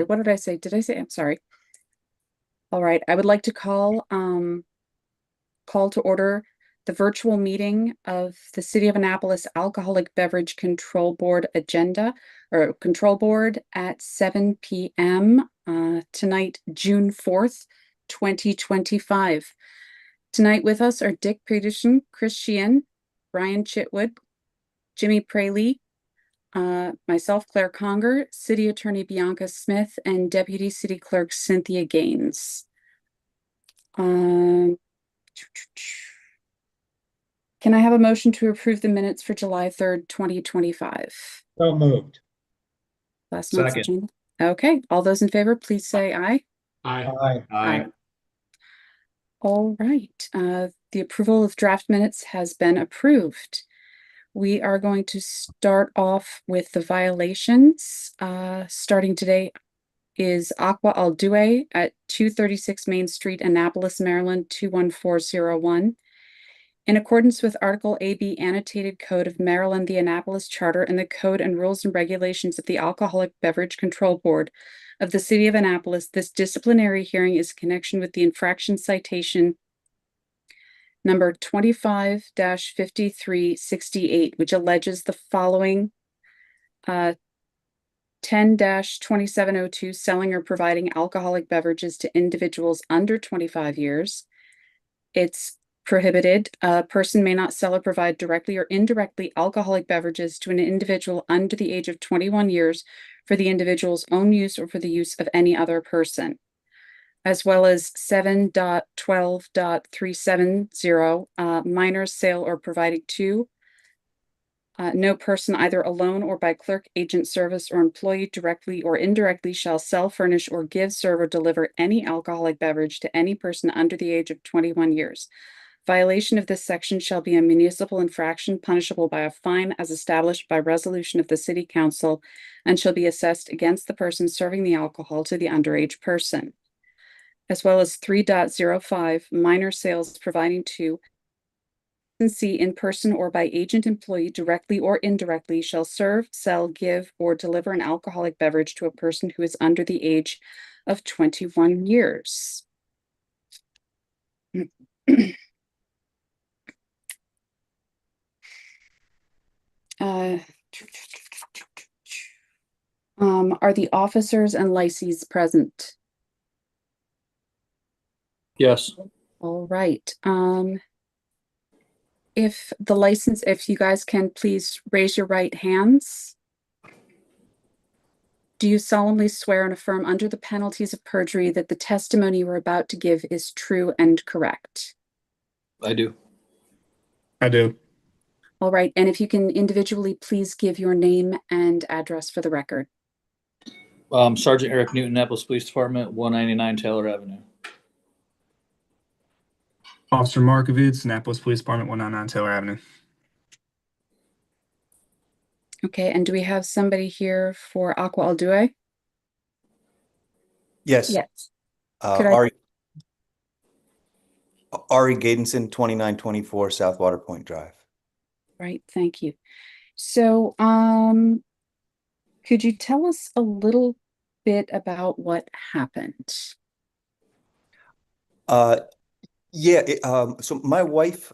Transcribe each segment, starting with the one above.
what did I say? Did I say, I'm sorry. All right, I would like to call to order the virtual meeting of the City of Annapolis Alcoholic Beverage Control Board agenda or Control Board at 7 p.m. Tonight, June 4th, 2025. Tonight with us are Dick Peterson, Chris Sheehan, Brian Chitwood, Jimmy Praley, myself, Claire Conger, City Attorney Bianca Smith, and Deputy City Clerk Cynthia Gaines. Can I have a motion to approve the minutes for July 3rd, 2025? So moved. Last month's agenda. Okay, all those in favor, please say aye. Aye. Aye. All right, the approval of draft minutes has been approved. We are going to start off with the violations. Starting today is Aqua Al Due at 236 Main Street, Annapolis, Maryland, 21401. In accordance with Article AB Annotated Code of Maryland, the Annapolis Charter, and the Code and Rules and Regulations of the Alcoholic Beverage Control Board of the City of Annapolis, this disciplinary hearing is in connection with the infraction citation number 25-5368, which alleges the following 10-2702, selling or providing alcoholic beverages to individuals under 25 years. It's prohibited. A person may not sell or provide directly or indirectly alcoholic beverages to an individual under the age of 21 years for the individual's own use or for the use of any other person. As well as 7.12.370, minors sale or providing to no person either alone or by clerk, agent, service, or employee directly or indirectly shall sell, furnish, or give, serve, or deliver any alcoholic beverage to any person under the age of 21 years. Violation of this section shall be a municipal infraction punishable by a fine as established by resolution of the City Council and shall be assessed against the person serving the alcohol to the underage person. As well as 3.05, minor sales providing to in person or by agent employee directly or indirectly shall serve, sell, give, or deliver an alcoholic beverage to a person who is under the age of 21 years. Are the officers and licensees present? Yes. All right. If you guys can please raise your right hands. Do you solemnly swear and affirm under the penalties of perjury that the testimony you are about to give is true and correct? I do. I do. All right. And if you can individually please give your name and address for the record. Sergeant Eric Newton, Annapolis Police Department, 199 Taylor Avenue. Officer Markovitz, Annapolis Police Department, 199 Taylor Avenue. Okay. And do we have somebody here for Aqua Al Due? Yes. Yes. Ari Gadenson, 2924 South Water Point Drive. Right. Thank you. So, could you tell us a little bit about what happened? So my wife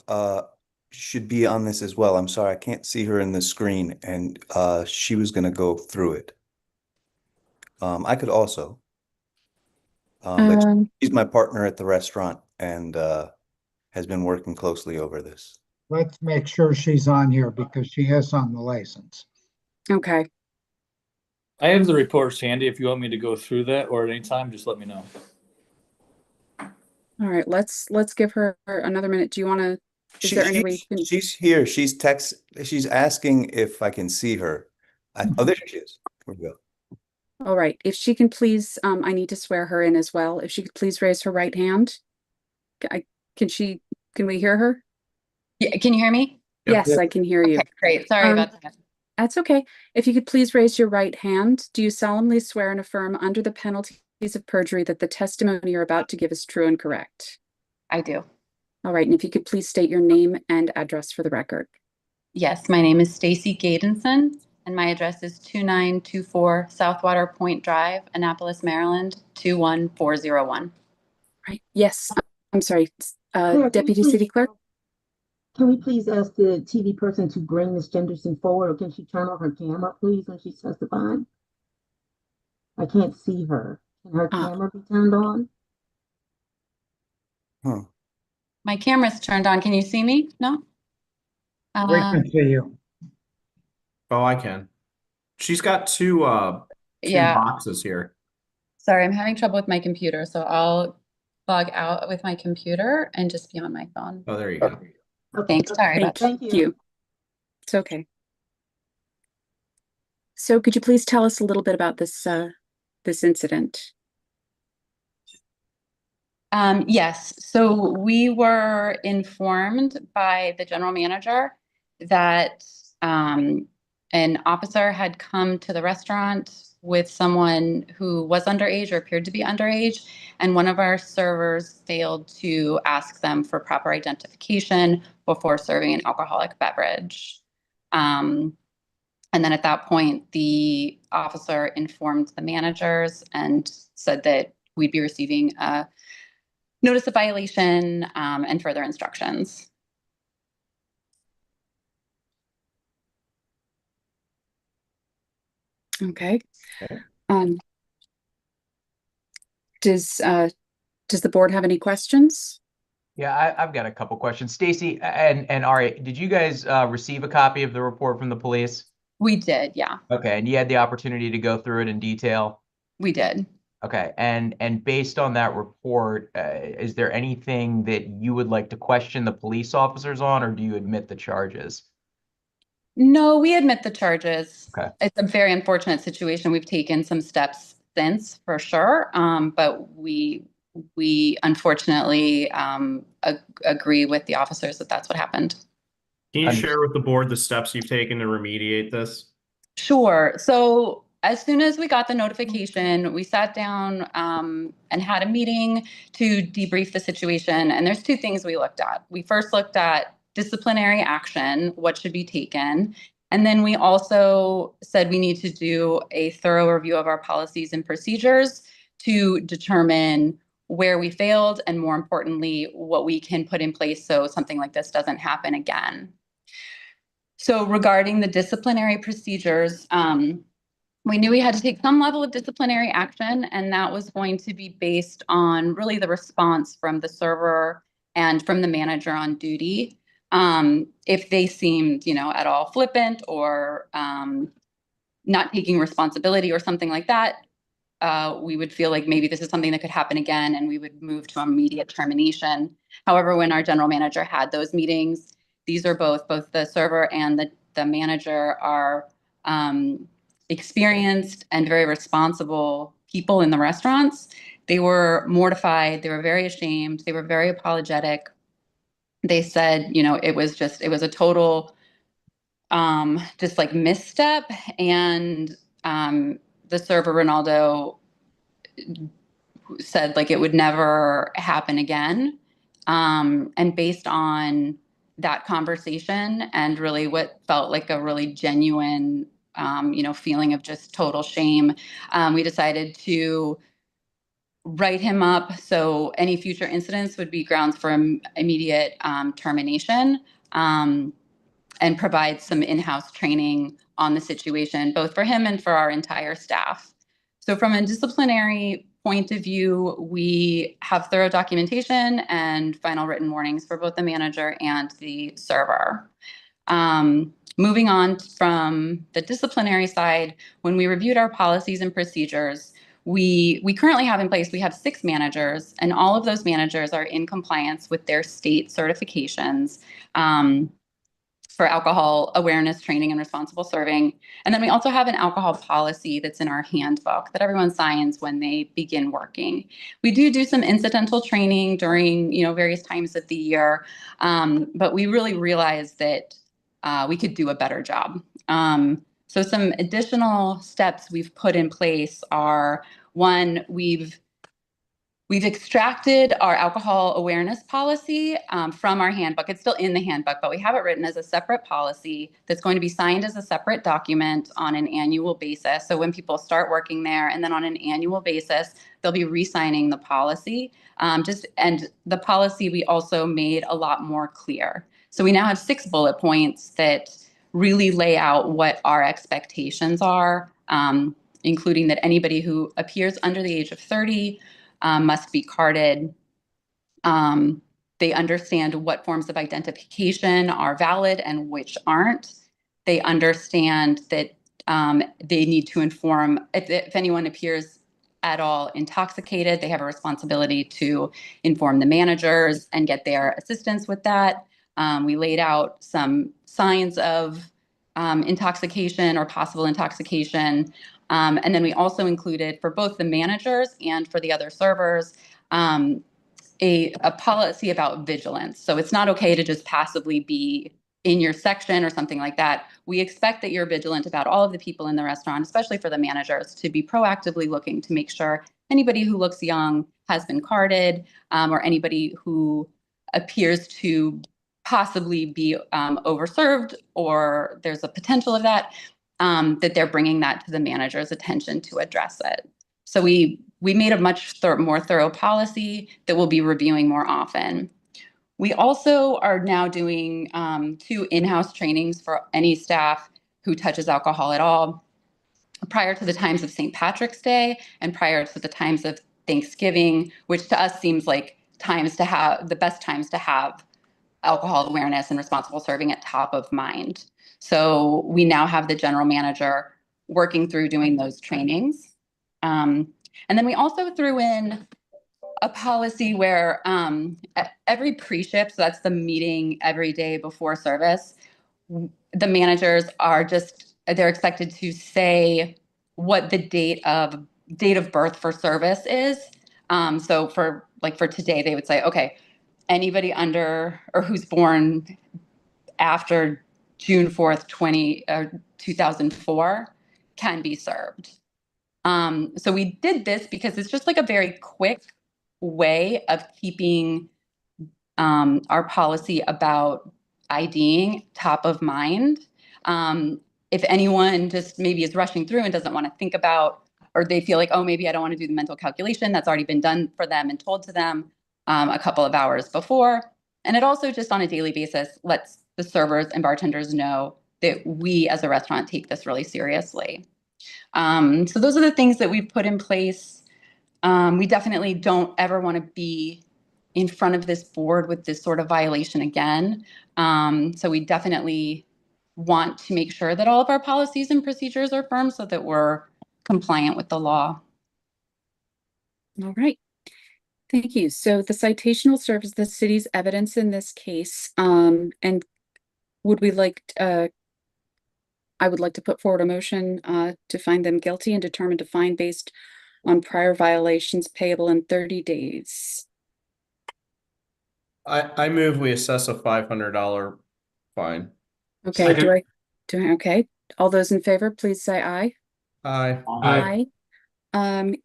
should be on this as well. I'm sorry, I can't see her in the screen, and she was going to go through it. I could also, but she's my partner at the restaurant and has been working closely over this. Let's make sure she's on here because she is on the license. Okay. I have the reports handy. If you want me to go through that or at any time, just let me know. All right, let's give her another minute. Do you want to? There any way you can... She's here. She's asking if I can see her. Oh, there she is. Here we go. All right. If she can please, I need to swear her in as well. If she could please raise her right hand. Can we hear her? Yeah, can you hear me? Yes, I can hear you. Okay, great. Sorry about that. That's okay. If you could please raise your right hand. Do you solemnly swear and affirm under the penalties of perjury that the testimony you're about to give is true and correct? I do. All right. And if you could please state your name and address for the record. Yes, my name is Stacy Gadenson, and my address is 2924 Southwater Point Drive, Annapolis, Maryland, 21401. Right. Yes. I'm sorry. Claire, can you Deputy please- City Clerk? Can we please ask the TV person to bring Ms. Jenderson forward, or can she turn on her camera, please, when she's testifying? I can't see her. Can her Ah. camera be turned on? Huh. My camera's turned on. Can you see me? No? We can see you. Oh, I can. She's got two Yeah. boxes here. Sorry, I'm having trouble with my computer, so I'll log out with my computer and just be on my phone. Oh, there you go. Okay. Thanks. Sorry about Thank that. you. It's okay. So could you please tell us a little bit about this incident? Yes, so we were informed by the general manager that an officer had come to the restaurant with someone who was underage or appeared to be underage, and one of our servers failed to ask them for proper identification before serving an alcoholic beverage. And then at that point, the officer informed the managers and said that we'd be receiving a notice of violation and further instructions. Okay. Okay. Does the board have any questions? Yeah, I've got a couple questions. Stacy and Ari, did you guys receive a copy of the report from the police? We did, yeah, Okay, and you had the opportunity to go through it in detail? we did. Okay, and based on that report, is there anything that you would like to question the police officers on, or do you admit the charges? No, we admit the charges. Okay. It's a very unfortunate situation. We've taken some steps since, for sure, but we unfortunately agree with the officers that that's what happened. Can you share with the board the steps you've taken to remediate this? Sure. So as soon as we got the notification, we sat down and had a meeting to debrief the situation. And there's two things we looked at. We first looked at disciplinary action, what should be taken. And then we also said we need to do a thorough review of our policies and procedures to determine where we failed and, more importantly, what we can put in place so something like this doesn't happen again. So regarding the disciplinary procedures, we knew we had to take some level of disciplinary action, and that was going to be based on really the response from the server and from the manager on duty. If they seemed, at all flippant or not taking responsibility or something like that, we would feel like maybe this is something that could happen again, and we would move to immediate termination. However, when our general manager had those meetings, these are both the server and the manager are experienced and very responsible people in the restaurants. They were mortified. They were very ashamed. They were very apologetic. They said, it was a total just like misstep. And the server, Ronaldo, said like it would never happen again. And based on that conversation and really what felt like a really genuine, feeling of just total shame, we decided to write him up so any future incidents would be grounds for immediate termination, and provide some in-house training on the situation, both for him and for our entire staff. So from a disciplinary point of view, we have thorough documentation and final written warnings for both the manager and the server. Moving on from the disciplinary side, when we reviewed our policies and procedures, we currently have in place, we have 6 managers, and all of those managers are in compliance with their state certifications for alcohol awareness training and responsible serving. And then we also have an alcohol policy that's in our handbook that everyone signs when they begin working. We do some incidental training during, various times of the year, but we really realized that we could do a better job. So some additional steps we've put in place are, one, we've We've extracted our alcohol awareness policy from our handbook. It's still in the handbook, but we have it written as a separate policy that's going to be signed as a separate document on an annual basis. So when people start working there, and then on an annual basis, they'll be re-signing the policy. And the policy we also made a lot more clear. So we now have 6 bullet points that really lay out what our expectations are, including that anybody who appears under the age of 30 must be carded. They understand what forms of identification are valid and which aren't. They understand that they need to inform if anyone appears at all intoxicated, they have a responsibility to inform the managers and get their assistance with that. We laid out some signs of intoxication or possible intoxication. And then we also included for both the managers and for the other servers, a policy about vigilance. So it's not okay to just passively be in your section or something like that. We expect that you're vigilant about all of the people in the restaurant, especially for the managers, to be proactively looking to make sure anybody who looks young has been carded, or anybody who appears to possibly be overserved, or there's a potential of that, that they're bringing that to the manager's attention to address it. So we made a much more thorough policy that we'll be reviewing more often. We also are now doing 2 in-house trainings for any staff who touches alcohol at all prior to the times of St. Patrick's Day and prior to the times of Thanksgiving, which to us seems like times to have the best times to have alcohol awareness and responsible serving at top of mind. So we now have the general manager working through doing those trainings. And then we also threw in a policy where every pre-ship, so that's the meeting every day before service, the managers are they're expected to say what the date of birth for service is. So for today, they would say, okay, anybody under or who's born after June 4th, 2004 can be served. So we did this because it's just like a very quick way of keeping our policy about IDing top of mind. If anyone just maybe is rushing through and doesn't want to think about, or they feel like, oh, maybe I don't want to do the mental calculation, that's already been done for them and told to them a couple of hours before. And it also just on a daily basis lets the servers and bartenders know that we as a restaurant take this really seriously. So those are the things that we've put in place. We definitely don't ever want to be in front of this board with this sort of violation again. So we definitely want to make sure that all of our policies and procedures are firm so that we're compliant with the law. All right. Thank you. So the citation will serve as the city's evidence in this case. And would we like, I would like to put forward a motion to find them guilty and determine a fine based on prior violations payable in 30 days. I move we assess a $500 fine. Okay, okay. All those in favor, please say aye. Aye.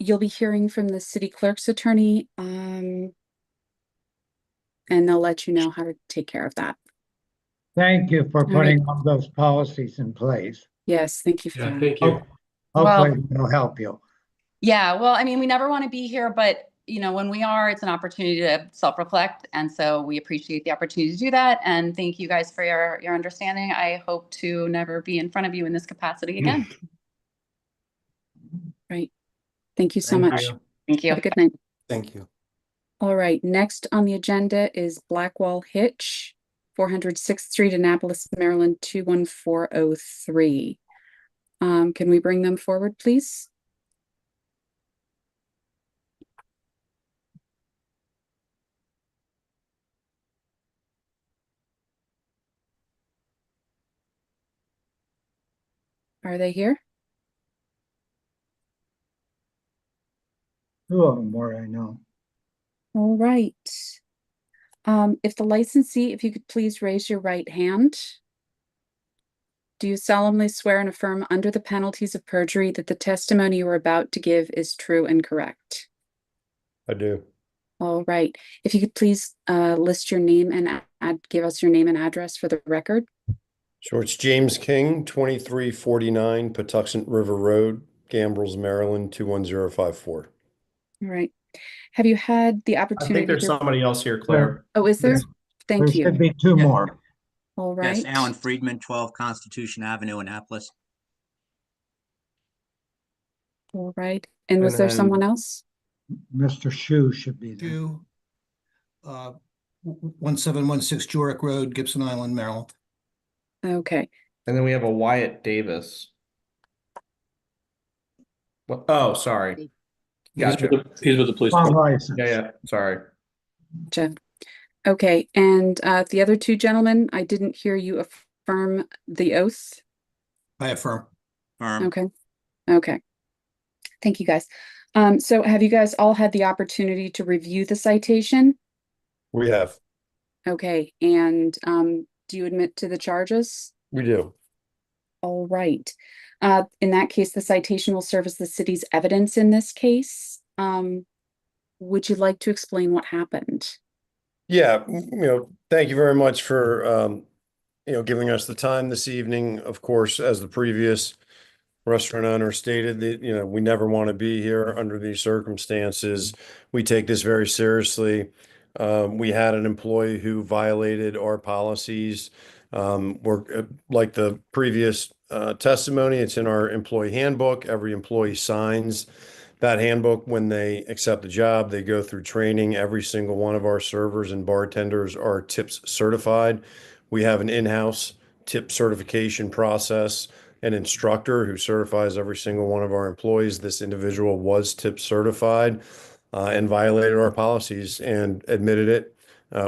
You'll be hearing from the city clerk's attorney, and they'll let you know how to take care of that. Thank you for right. putting all those policies in place. Yes, thank you for that. Thank you. Hopefully it'll help you. Yeah, well, I mean, we never want to be here, but when we are, it's an opportunity to self-reflect. And so we appreciate the opportunity to do that. And thank you guys for your understanding. I hope to never be in front of you in this capacity again. Right. Thank you so Thank much. you. Thank you. Have a good night. Thank you. All right, next on the agenda is Blackwall Hitch, 406th Street, Annapolis, Maryland, 21403. Can we bring them forward, please? Are they here? 2 of them were, I know. All right. If the licensee, if you could please raise your right hand. Do you solemnly swear and affirm under the penalties of perjury that the testimony you are about to give is true and correct? I do. All right. If you could please list your name and give us your name and address for the record. Sure, it's James King, 2349 Patuxent River Road, Gambrels, Maryland, 21054. All right. Have you had the I opportunity think there's to? somebody else here, Claire. Oh, is there? There Thank you. should be two Yeah. more. All Yes, right. Alan Friedman, 12 Constitution Avenue, Annapolis. All right. And was And there then- someone else? Mr. Shu should be there. To 1716 Jurek Road, Gibson Island, Maryland. Okay. And then we have a Wyatt Davis. What? Oh, sorry. Gotcha. He's with the police. On department. license. Yeah. Sorry. Gotcha. Okay. And the other two gentlemen, I didn't hear you affirm the oath. I affirm. Okay. Okay. Thank you, guys. So have you guys all had the opportunity to review the citation? We have. Okay. And do you admit to the charges? We do. All right. In that case, the citation will serve as the city's evidence in this case. Would you like to explain what happened? Yeah, thank you very much for, giving us the time this evening. Of course, as the previous restaurant owner stated, that, we never want to be here under these circumstances. We take this very seriously. We had an employee who violated our policies. We're like the previous testimony, it's in our employee handbook. Every employee signs that handbook when they accept the job. They go through training. Every single one of our servers and bartenders are TIPS certified. We have an in-house tip certification process, an instructor who certifies every single one of our employees. This individual was TIP certified and violated our policies and admitted it.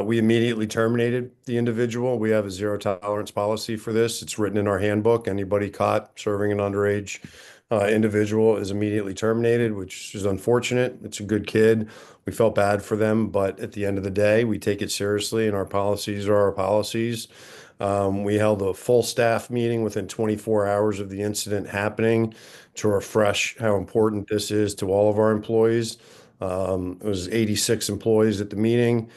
We immediately terminated the individual. We have a zero tolerance policy for this. It's written in our handbook. Anybody caught serving an underage individual is immediately terminated, which is unfortunate. It's a good kid. We felt bad for them, but at the end of the day, we take it seriously and our policies are our policies. We held a full staff meeting within 24 hours of the incident happening to refresh how important this is to all of our employees. It was 86 employees at the meeting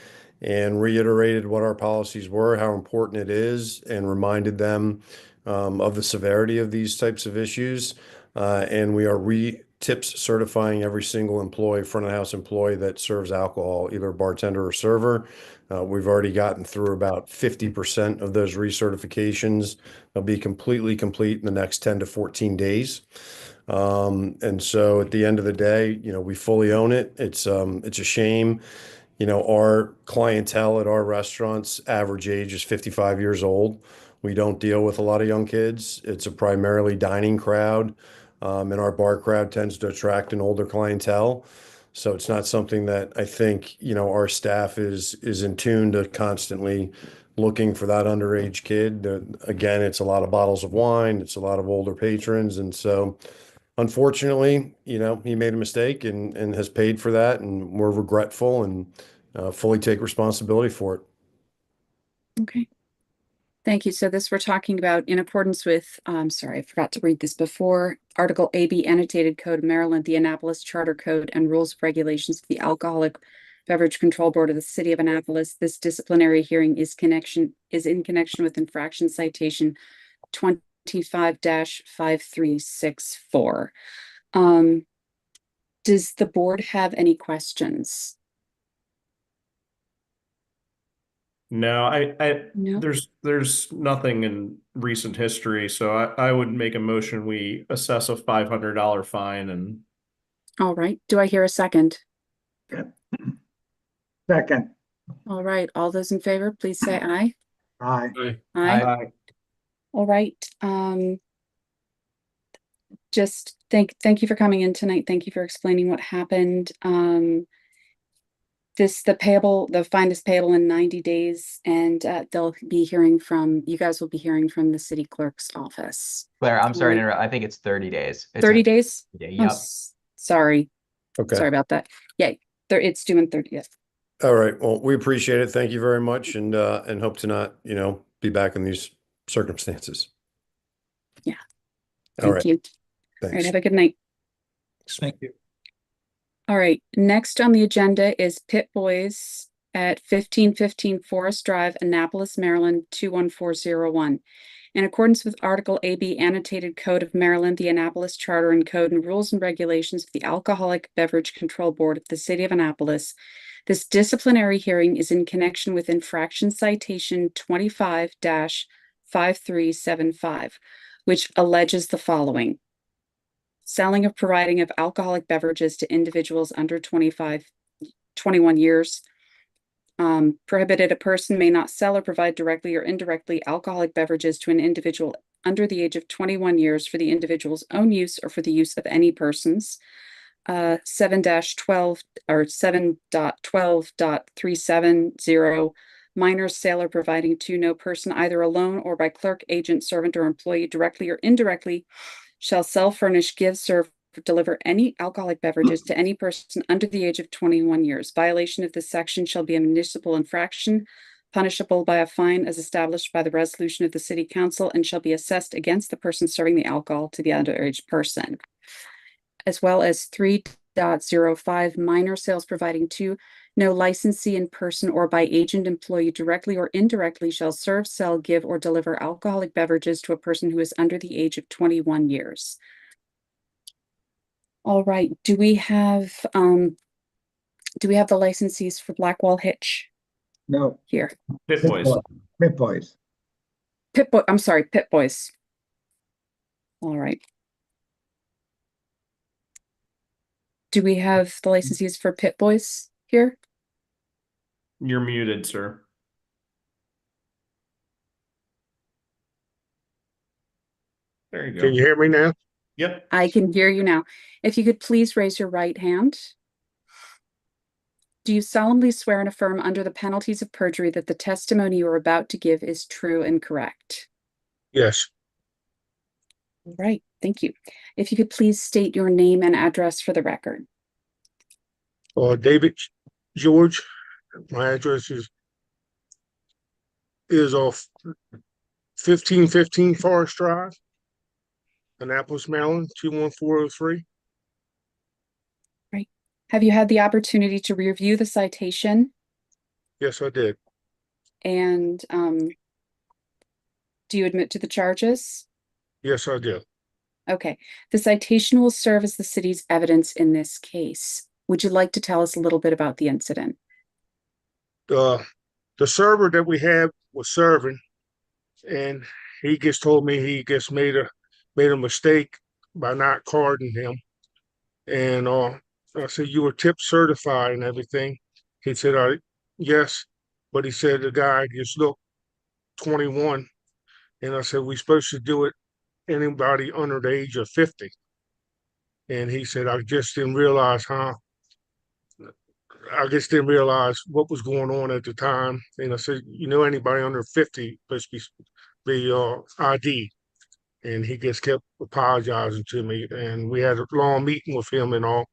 and reiterated what our policies were, how important it is, and reminded them of the severity of these types of issues. And we are TIPS certifying every single employee, front of house employee that serves alcohol, either bartender or server. We've already gotten through about 50% of those recertifications. They'll be completely complete in the next 10 to 14 days. And so at the end of the day, we fully own it. It's a shame. Our clientele at our restaurants, average age is 55 years old. We don't deal with a lot of young kids. It's a primarily dining crowd. And our bar crowd tends to attract an older clientele. So it's not something that I think, our staff is in tune to constantly looking for that underage kid. Again, it's a lot of bottles of wine. It's a lot of older patrons. And so unfortunately, he made a mistake and has paid for that. And we're regretful and fully take responsibility for it. Okay. Thank you. So this we're talking about in accordance with, sorry, I forgot to read this before, Article AB Annotated Code of Maryland, the Annapolis Charter Code and Rules of Regulations of the Alcoholic Beverage Control Board of the City of Annapolis. This disciplinary hearing is in connection with infraction citation 25-5364. Does the board have any questions? No, No. there's nothing in recent history, so I would make a motion. We assess a $500 fine and. All right. Do I hear a second? Second. All right. All those in favor, please say aye. Aye. Aye. All right. Just thank you for coming in tonight. Thank you for explaining what happened. The fine is payable in 90 days and they'll be hearing you guys will be hearing from the city clerk's office. Claire, I'm sorry to Right. interrupt. I think it's 30 days. It's 30 days? Yeah, Oh, yep. sorry. Okay. Sorry about that. Yeah, it's due in 30 days. All right. Well, we appreciate it. Thank you very much and hope to not, be back in these circumstances. Yeah. All Thank right. you. All right. Thanks. Have a good night. Thank you. All right, next on the agenda is Pit Boys at 1515 Forest Drive, Annapolis, Maryland, 21401. In accordance with Article AB Annotated Code of Maryland, the Annapolis Charter and Code and Rules and Regulations of the Alcoholic Beverage Control Board of the City of Annapolis, this disciplinary hearing is in connection with infraction citation 25-5375, which alleges the following: selling or providing of alcoholic beverages to individuals under 21 years. Prohibited, a person may not sell or provide directly or indirectly alcoholic beverages to an individual under the age of 21 years for the individual's own use or for the use of any persons. 7-12 or 7.12.370, minors sale or providing to no person either alone or by clerk, agent, servant, or employee directly or indirectly shall sell, furnish, give, serve, deliver any alcoholic beverages to any person under the age of 21 years. Violation of this section shall be a municipal infraction, punishable by a fine as established by the resolution of the city council, and shall be assessed against the person serving the alcohol to the underage person. As well as 3.05, minor sales providing to no licensee in person or by agent, employee directly or indirectly shall serve, sell, give, or deliver alcoholic beverages to a person who is under the age of 21 years. All right, do we have the licensees for Blackwall Hitch No. here? Pit Boys. Pit Boys. Pit Boys. All right. Do we have the licensees for Pit Boys here? You're muted, sir. There you go. Can you hear me now? Yep. I can hear you now. If you could please raise your right hand. Do you solemnly swear and affirm under the penalties of perjury that the testimony you are about to give is true and correct? Yes. All right, thank you. If you could please state your name and address for the record. David George. My address is off 1515 Forest Drive, Annapolis, Maryland, 21403. Right. Have you had the opportunity to review the citation? Yes, I did. And do you admit to the charges? Yes, I did. Okay. The citation will serve as the city's evidence in this case. Would you like to tell us a little bit about the incident? The server that we had was serving, and he just told me he just made a mistake by not carding him. And I said, "You were tip certified and everything." He said, "Yes," but he said the guy just looked 21. And I said, "We supposed to do it anybody under the age of 50." And he said, "I just didn't realize, I just didn't realize what was going on at the time." And I said, "Anybody under 50 supposed to be ID." And he just kept apologizing to me. And we had a long meeting with him and all.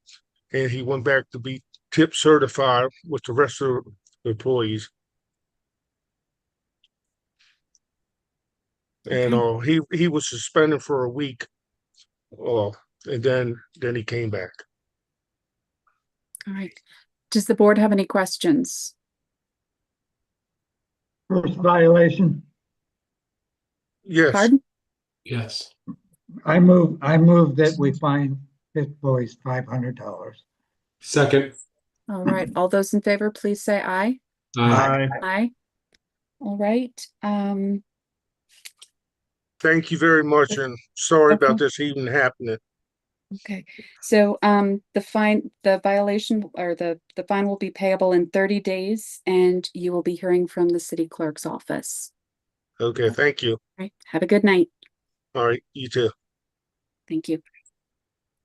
And he went back to be tip certified with the rest of the employees. And he was suspended for a week. And then he came back. All right. Does the board have any questions? First violation. Yes. Pardon? Yes. I move that we fine Pit Boys $500. Second. All right. All those in favor, please say aye. Aye. Aye. All right. Thank you very much, and sorry Okay. about this even happening. Okay. So the fine will be payable in 30 days, and you will be hearing from the city clerk's office. Okay, thank you. All right. Have a good night. All right, you too. Thank you.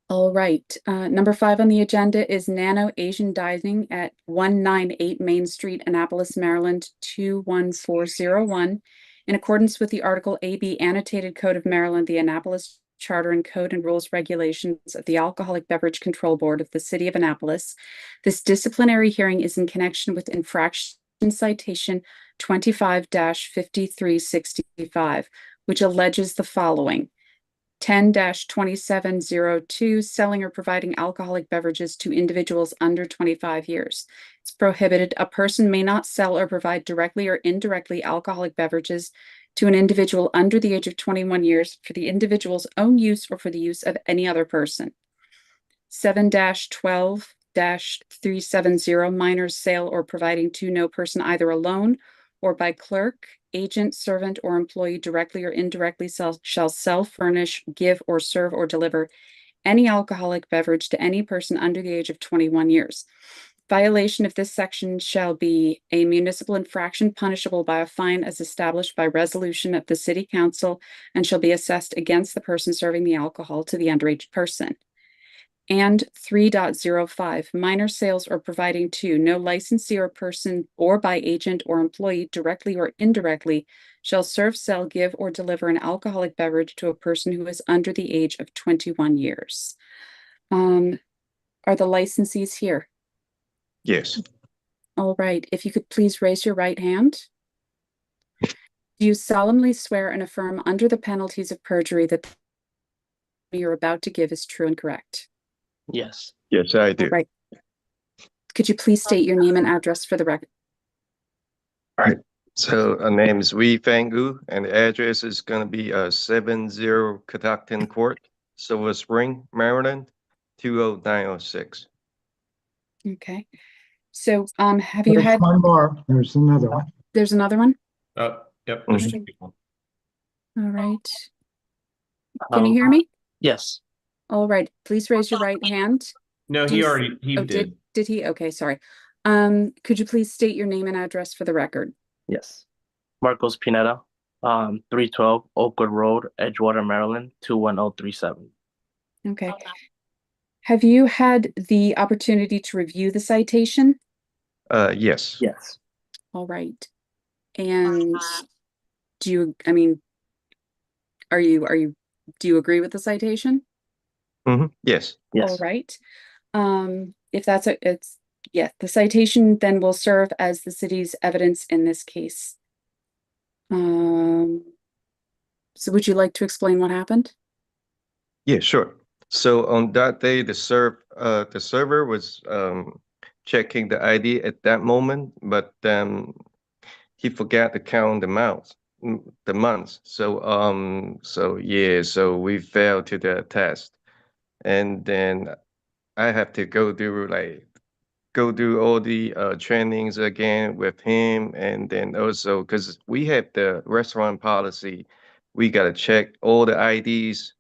All right. Number 5 on the agenda is Nano Asian Dining at 198 Main Street, Annapolis, Maryland, 21401. In accordance with the Article AB Annotated Code of Maryland, the Annapolis Charter and Code and Rules Regulations of the Alcoholic Beverage Control Board of the City of Annapolis, this disciplinary hearing is in connection with infraction citation 25-5365, which alleges the following: 10-2702, selling or providing alcoholic beverages to individuals under 25 years. It's prohibited. A person may not sell or provide directly or indirectly alcoholic beverages to an individual under the age of 21 years for the individual's own use or for the use of any other person. 7-12-370, minors sale or providing to no person either alone or by clerk, agent, servant, or employee directly or indirectly shall sell, furnish, give, or serve or deliver any alcoholic beverage to any person under the age of 21 years. Violation of this section shall be a municipal infraction punishable by a fine as established by resolution of the city council and shall be assessed against the person serving the alcohol to the underage person. And 3.05, minor sales or providing to no licensee or person or by agent or employee directly or indirectly shall serve, sell, give, or deliver an alcoholic beverage to a person who is under the age of 21 years. Are the licensees here? Yes. All right, if you could please raise your right hand. Do you solemnly swear and affirm under the penalties of perjury that you're about to give is true and correct? Yes. Yes, I do. All right. Could you please state your name and address for the record? All right. So her name is Wei Fang Gu, and the address is going to be 70 Catoctin Court, Silver Spring, Maryland, 20906. Okay. So, have you There's had, one more. There's another one. there's another one? Yep, there's two people. All right. Can you hear me? Yes. All right, please raise your right hand. No, Do he you s- already, he Oh, did. did he? Okay, sorry. Could you please state your name and address for the record? Yes. Marcos Pineda, 312 Oakwood Road, Edgewater, Maryland, 21037. Okay. Have you had the opportunity to review the citation? Yes. Yes. All right. And do you, I mean, do you agree with the citation? Yes. All right. If that's the citation then will serve as the city's evidence in this case. So would you like to explain what happened? Yeah, sure. So on that day, the server was checking the ID at that moment, but he forgot to count the months. So we failed to the test, and then I have to go do all the trainings again with him, and then also because we have the restaurant policy, we gotta check all the IDs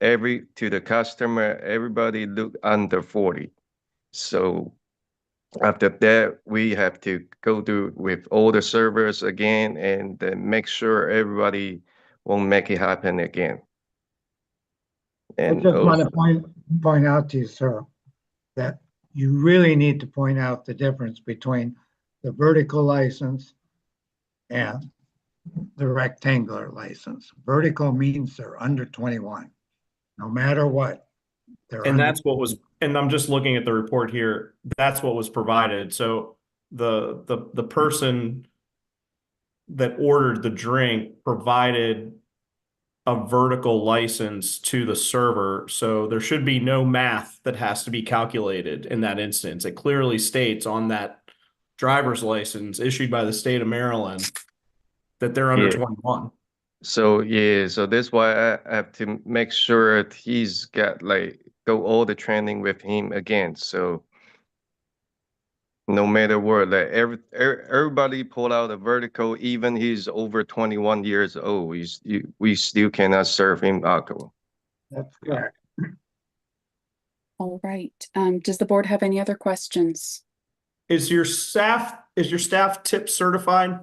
to the customer. Everybody look under 40. So after that, we have to go do with all the servers again and then make sure everybody won't make it happen again. I And just want also, to point out to you, sir, that you really need to point out the difference between the vertical license and the rectangular license. Vertical means they're under 21, no matter what. They're And under, that's what was, and I'm just looking at the report here. That's what was provided. So the person that ordered the drink provided a vertical license to the server. So there should be no math that has to be calculated in that instance. It clearly states on that driver's license issued by the state of Maryland that they're under Yeah. 21. so that's why I have to make sure that he's got go all the training with him again. So no matter what, everybody pull out a vertical, even he's over 21 years old, we still cannot serve him alcohol. that's correct. All right. Does the board have any other questions? Is your staff tip certified?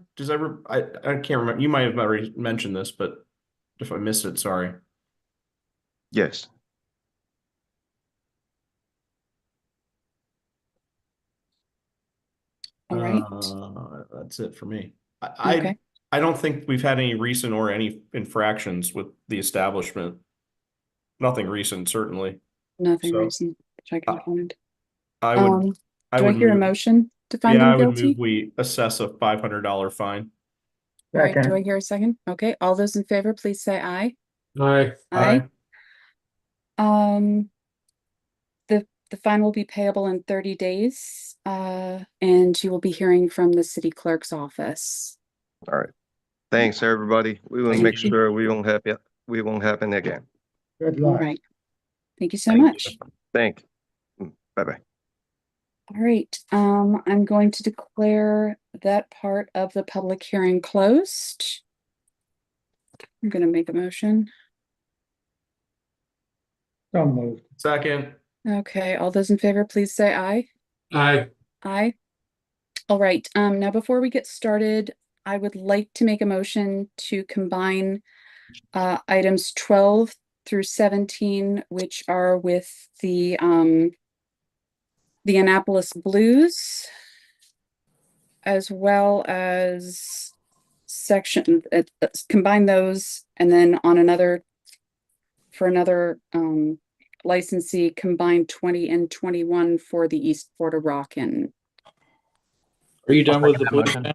I can't remember. You might have already mentioned this, but if I missed it, sorry. Yes. All right. That's it for me. Okay. I don't think we've had any recent or any infractions with the establishment. Nothing recent, certainly. Nothing So, recent which I can find. I would Do I hear a move, motion to find yeah, them I would move guilty? we assess a $500 fine. All right, do I Second. hear a second? Okay, all those in favor, please say aye. Aye. Aye. The fine will be payable in 30 days, and you will be hearing from the city clerk's office. All right. Thanks, everybody. We will Thank make you. sure we won't happen again. Good All luck. right. Thank you so Thank you. much. Thank you. Bye-bye. All right, I'm going to declare that part of the public hearing closed. I'm gonna make a motion. So moved. Second. Okay, all those in favor, please say aye. Aye. Aye. All right, now before we get started, I would like to make a motion to combine items 12 through 17, which are with the Annapolis Blues, as well as section, combine those, and then on another, for another licensee, combine 20 and 21 for the East Florida Rockin'. Are you done with the that police? motion. man?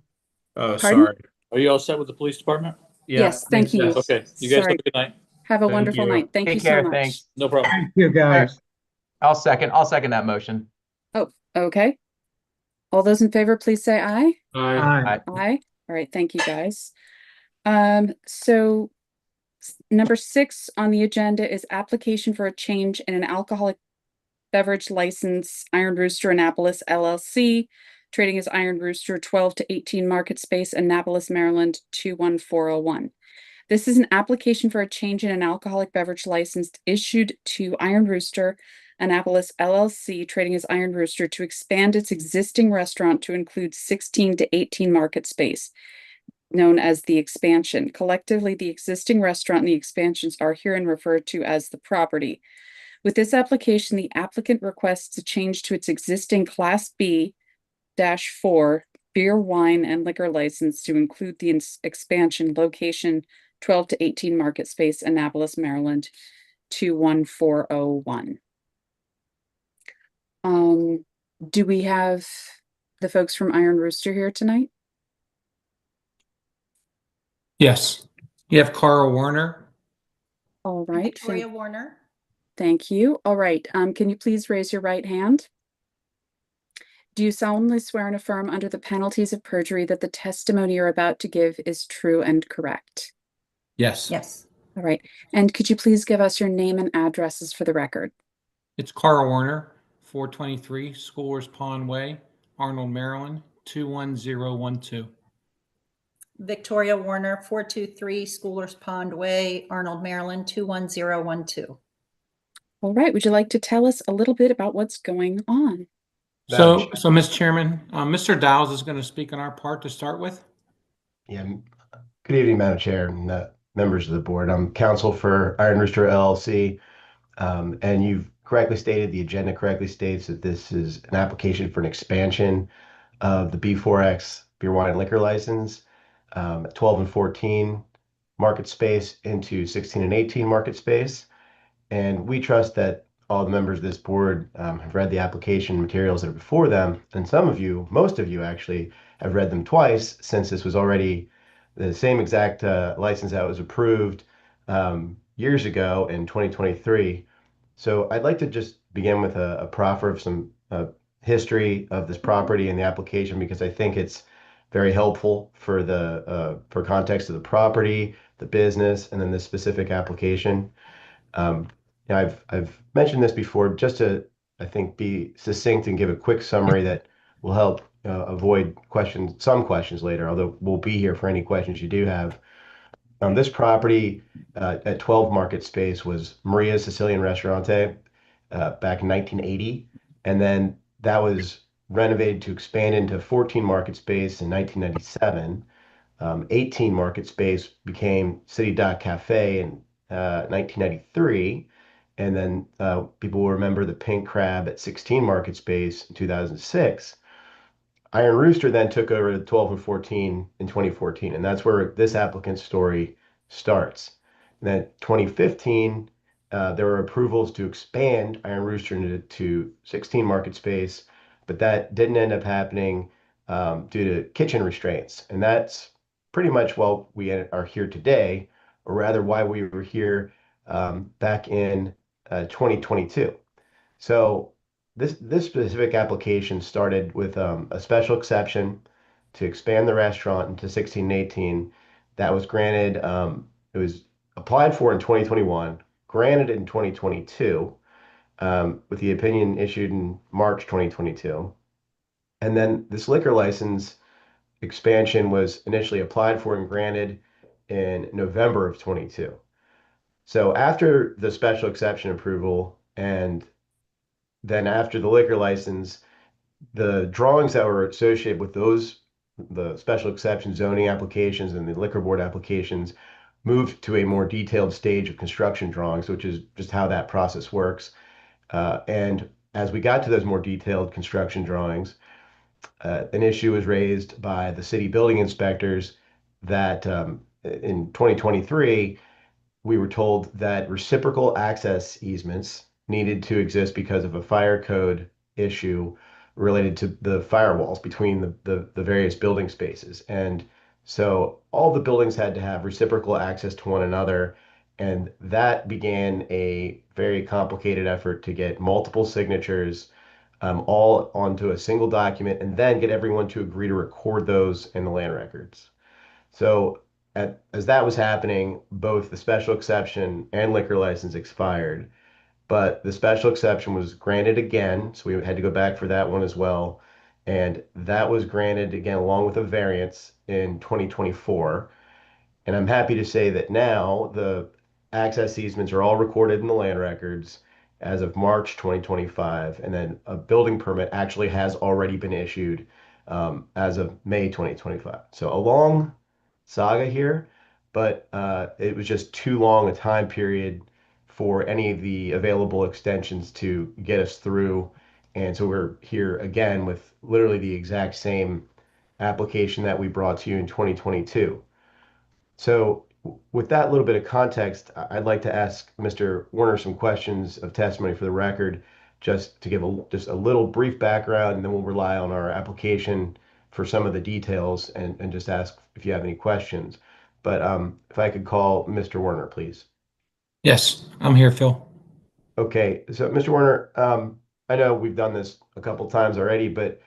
Pardon? Sorry. Are you all set with the police department? Yeah. Yes, thank you. Okay, you guys have Sorry. a good night. Have a Thank wonderful you. night. Thank you Take so care, much. thanks. No problem. Thank you, guys. I'll second that motion. Oh, okay. All those in favor, please say aye. Aye. Aye. Aye. All right, thank you, guys. So number 6 on the agenda is application for a change in an alcoholic beverage license, Iron Rooster Annapolis LLC, trading as Iron Rooster, 12 to 18 Market Space, Annapolis, Maryland, 21401. This is an application for a change in an alcoholic beverage license issued to Iron Rooster Annapolis LLC, trading as Iron Rooster, to expand its existing restaurant to include 16 to 18 Market Space, known as the expansion. Collectively, the existing restaurant and the expansions are herein referred to as the property. With this application, the applicant requests a change to its existing Class B-4 beer, wine, and liquor license to include the expansion location 12 to 18 Market Space, Annapolis, Maryland, 21401. Do we have the folks from Iron Rooster here tonight? Yes. You have Carl Warner. All right. Victoria Warner. Thank you. All right. Can you please raise your right hand? Do you solemnly swear and affirm under the penalties of perjury that the testimony you're about to give is true and correct? Yes. Yes. All right. And could you please give us your name and addresses for the record? It's Carl Warner, 423 Schoolers Pond Way, Arnold, Maryland, 21012. Victoria Warner, 423 Schoolers Pond Way, Arnold, Maryland, 21012. All right. Would you like to tell us a little bit about what's going on? So, Mr. Chairman, Mr. Dowles is going to speak on our part to start with. Yeah. Good evening, Madam Chair and members of the board. I'm counsel for Iron Rooster LLC, and you've correctly stated, the agenda correctly states that this is an application for an expansion of the B4X beer, wine, and liquor license, 12 and 14 market space into 16 and 18 market space. And we trust that all the members of this board have read the application materials that are before them. And some of you, most of you actually, have read them twice, since this was already the same exact license that was approved years ago in 2023. So I'd like to just begin with a proffer of some history of this property and the application, because I think it's very helpful for the for context of the property, the business, and then this specific application. I've mentioned this before, just to, I think, be succinct and give a quick summary that will help avoid some questions later, although we'll be here for any questions you do have. This property at 12 Market Space was Maria's Sicilian Restaurante back in 1980. And then that was renovated to expand into 14 Market Space in 1997. 18 Market Space became City Dock Cafe in 1993. And then people will remember the Pink Crab at 16 Market Space in 2006. Iron Rooster then took over 12 and 14 in 2014, and that's where this applicant's story starts. And then 2015, there were approvals to expand Iron Rooster into 16 Market Space, but that didn't end up happening due to kitchen restraints. And that's pretty much why we are here today, or rather why we were here back in 2022. So this specific application started with a special exception to expand the restaurant into 16 and 18 that was granted. It was applied for in 2021, granted in 2022, with the opinion issued in March 2022. And then this liquor license expansion was initially applied for and granted in November of 22. So after the special exception approval and then after the liquor license, the drawings that were associated with the special exception zoning applications and the liquor board applications moved to a more detailed stage of construction drawings, which is just how that process works. And as we got to those more detailed construction drawings, an issue was raised by the city building inspectors that in 2023, we were told that reciprocal access easements needed to exist because of a fire code issue related to the firewalls between the various building spaces. And so all the buildings had to have reciprocal access to one another. And that began a very complicated effort to get multiple signatures all onto a single document and then get everyone to agree to record those in the land records. So as that was happening, both the special exception and liquor license expired, but the special exception was granted again. So we had to go back for that one as well. And that was granted again along with a variance in 2024. And I'm happy to say that now the access easements are all recorded in the land records as of March 2025. And then a building permit actually has already been issued as of May 2025. So a long saga here, but it was just too long a time period for any of the available extensions to get us through. And so we're here again with literally the exact same application that we brought to you in 2022. So with that little bit of context, I'd like to ask Mr. Warner some questions of testimony for the record, just to give just a little brief background, and then we'll rely on our application for some of the details and just ask if you have any questions. But if I could call Mr. Warner, please. Yes, I'm here, Phil. Okay, so Mr. Warner, I know we've done this a couple times already, but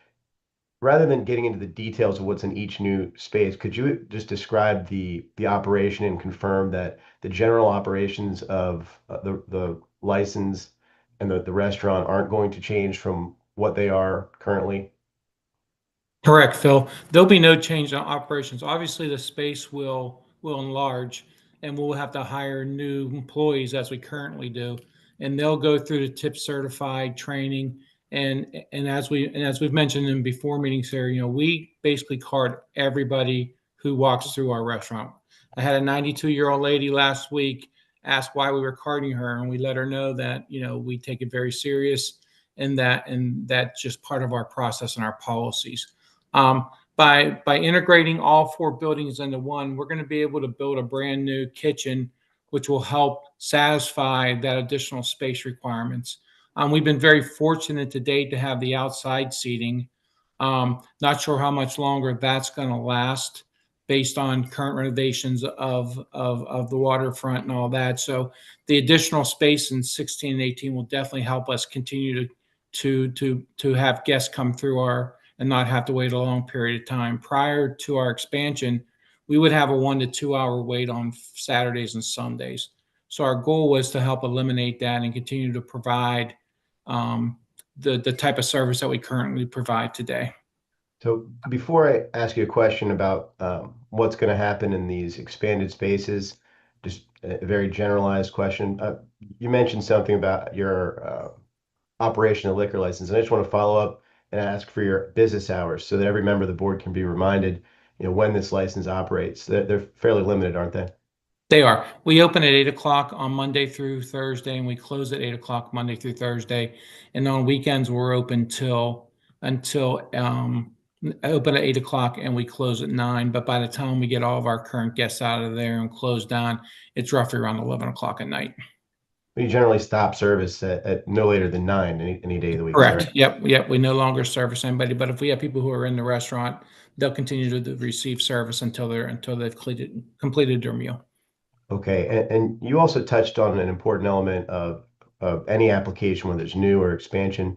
rather than getting into the details of what's in each new space, could you just describe the operation and confirm that the general operations of the license and the restaurant aren't going to change from what they are currently? Correct, Phil. There'll be no change in operations. Obviously, the space will enlarge, and we'll have to hire new employees as we currently do, and they'll go through the tip certified training. And as we've mentioned in before meetings here, we basically card everybody who walks through our restaurant. I had a 92-year-old lady last week ask why we were carding her, and we let her know that we take it very serious, and that's just part of our process and our policies. By integrating all 4 buildings into one, we're going to be able to build a brand new kitchen, which will help satisfy that additional space requirements. We've been very fortunate to date to have the outside seating. Not sure how much longer that's going to last based on current renovations of the waterfront and all that. So the additional space in 16 and 18 will definitely help us continue to have guests come through and not have to wait a long period of time. Prior to our expansion, we would have a 1 to 2 hour wait on Saturdays and Sundays. So our goal was to help eliminate that and continue to provide the type of service that we currently provide today. So before I ask you a question about what's going to happen in these expanded spaces, just a very generalized question. You mentioned something about your operation of liquor license, and I just want to follow up and ask for your business hours so that every member of the board can be reminded, when this license operates. They're fairly limited, aren't they? They are. We open at 8 o'clock on Monday through Thursday, and we close at 8 o'clock Monday through Thursday. And on weekends, we're open open at 8 o'clock and we close at 9. But by the time we get all of our current guests out of there and closed down, it's roughly around 11 o'clock at night. We generally stop service at no later than 9 any day of the week. Correct. Yep. We no longer service anybody, but if we have people who are in the restaurant, they'll continue to receive service until they've completed their meal. Okay, and you also touched on an important element of of any application, whether it's new or expansion.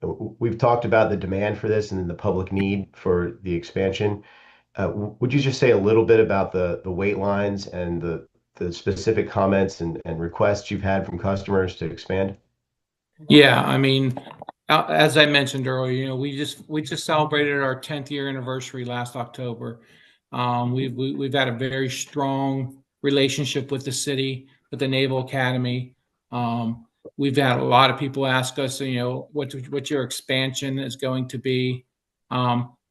We've talked about the demand for this and then the public need for the expansion. Would you just say a little bit about the wait lines and the specific comments and requests you've had from customers to expand? Yeah, I mean, as I mentioned earlier, you know, we just celebrated our 10th year anniversary last October. We've had a very strong relationship with the city, with the Naval Academy. We've had a lot of people ask us, you know, what your expansion is going to be.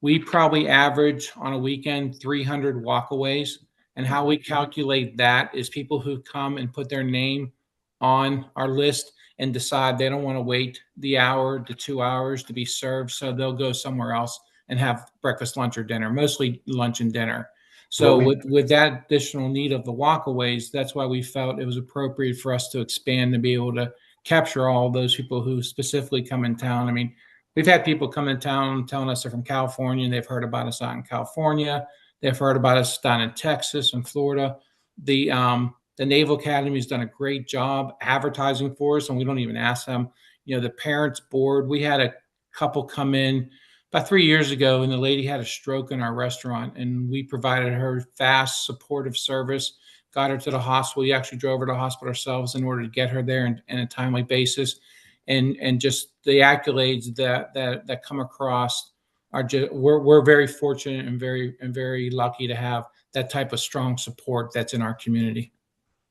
We probably average on a weekend 300 walkaways, and how we calculate that is people who come and put their name on our list and decide they don't want to wait the hour to 2 hours to be served, so they'll go somewhere else and have breakfast, lunch, or dinner, mostly lunch and dinner. So with that additional need of the walkaways, that's why we felt it was appropriate for us to expand to be able to capture all those people who specifically come in town. I mean, we've had people come in town telling us they're from California and they've heard about us out in California. They've heard about us down in Texas and Florida. The Naval Academy has done a great job advertising for us, and we don't even ask them. You know, the parents board, we had a couple come in about 3 years ago, and the lady had a stroke in our restaurant, and we provided her fast, supportive service, got her to the hospital. We actually drove her to the hospital ourselves in order to get her there in a timely basis. And just the accolades that come across are just, we're very fortunate and very lucky to have that type of strong support that's in our community.